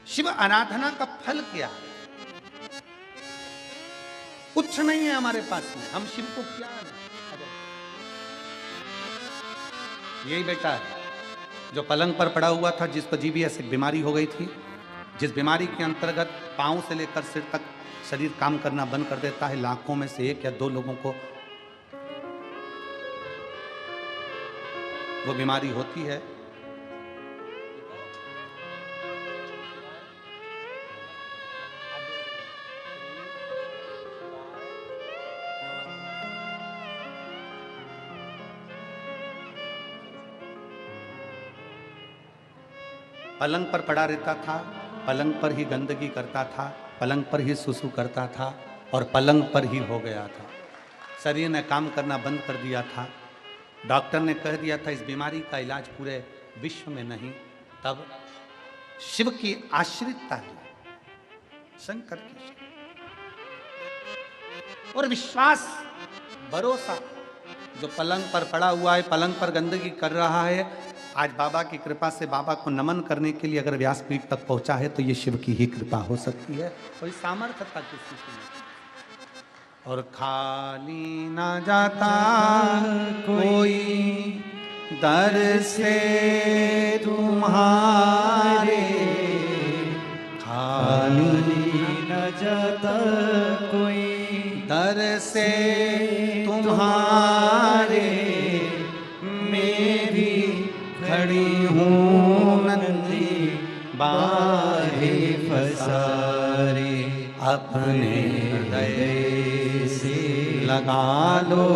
शिव आराधना का फल क्या है? कुछ नहीं है हमारे पास में, हम शिव को क्या है? यही बेटा है जो पलंग पर पड़ा हुआ था, जिसको जीबीएस एक बीमारी हो गई थी, जिस बीमारी के अंतर्गत पांव से लेकर सिर तक शरीर काम करना बंद कर देता है। लाखों में से 1 या 2 लोगों को वो बीमारी होती है। पलंग पर पड़ा रहता था, पलंग पर ही गंदगी करता था, पलंग पर ही सुसु करता था और पलंग पर ही हो गया था। शरीर ने काम करना बंद कर दिया था। डॉक्टर ने कह दिया था इस बीमारी का इलाज पूरे विश्व में नहीं। तब शिव की आश्रितता है, शंकर की और विश्वास, भरोसा। जो पलंग पर पड़ा हुआ है, पलंग पर गंदगी कर रहा है, आज बाबा की कृपा से बाबा को नमन करने के लिए अगर व्यासपीठ तक पहुंचा है तो ये शिव की ही कृपा हो सकती है। कोई सामर्थ्य था किसी की। और खाली ना जाता कोई दर से तुम्हारे खाली न जाता कोई, दर से तुम्हारे मैं भी खड़ी हूँ नंदी बाहे फसारे। अपने हृदय से लगा लो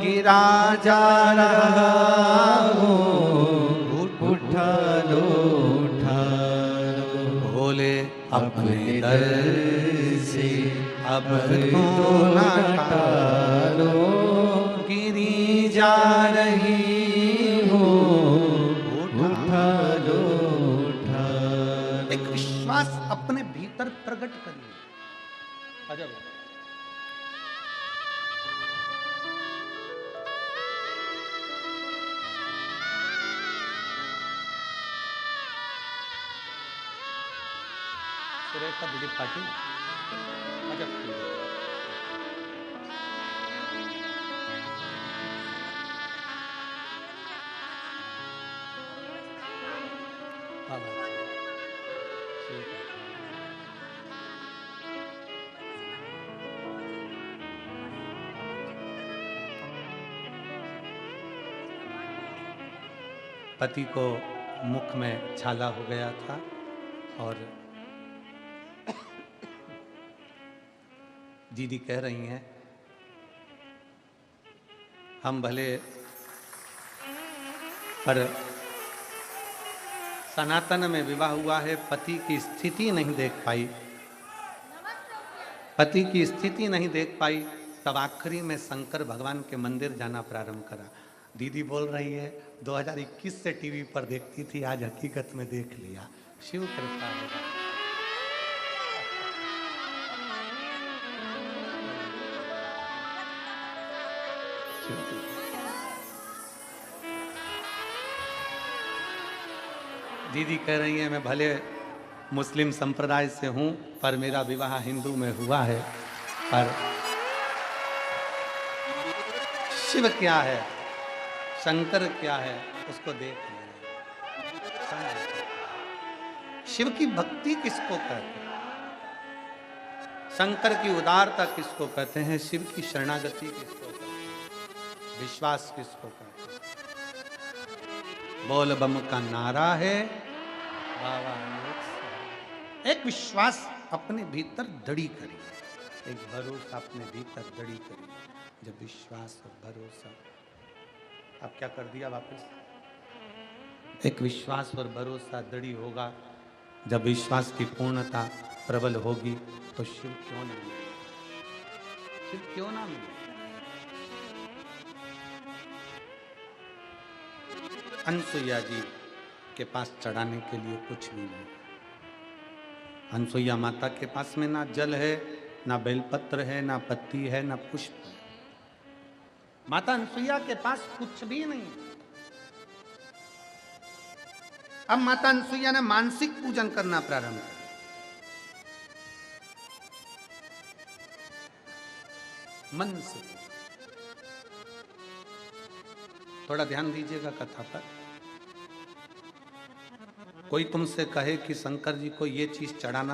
गिरा जा रहा हूँ, उठा लो बोले अपने दर से अब तो न टालो, गिरी जा रही हो, उठा लो। एक विश्वास अपने भीतर प्रकट करिए। अजब सुरेखा दिलीप पाटिल, अजब पति को मुख में छाला हो गया था और दीदी कह रही हैं हम भले पर सनातन में विवाह हुआ है, पति की स्थिति नहीं देख पाई, पति की स्थिति नहीं देख पाई, तब आखिरी में शंकर भगवान के मंदिर जाना प्रारंभ करा। दीदी बोल रही है 2021 से टीवी पर देखती थी, आज हकीकत में देख लिया। शिव कृपा है। दीदी कह रही है मैं भले मुस्लिम संप्रदाय से हूं पर मेरा विवाह हिंदू में हुआ है, पर शिव क्या है, शंकर क्या है उसको देख लेना। शिव की भक्ति किसको कहते हैं, शंकर की उदारता किसको कहते हैं, शिव की शरणागति किसको कहते हैं, विश्वास किसको कहते हैं। बोल बम का नारा है, बाबा एक विश्वास अपने भीतर दड़ी करिए, एक भरोसा अपने भीतर दड़ी करिए। जब विश्वास और भरोसा, अब क्या कर दिया वापस, एक विश्वास और भरोसा दड़ी होगा, जब विश्वास की पूर्णता प्रबल होगी तो शिव क्यों ना मिले, शिव क्यों ना मिले। अनसुईया जी के पास चढ़ाने के लिए कुछ भी नहीं, अनसुईया माता के पास में ना जल है, ना बेलपत्र है, ना पत्ती है, ना पुष्प है। माता अनसुईया के पास कुछ भी नहीं। अब माता अनसुईया ने मानसिक पूजन करना प्रारंभ किया। मन से थोड़ा ध्यान दीजिएगा कथा पर। कोई तुमसे कहे कि शंकर जी को ये चीज चढ़ाना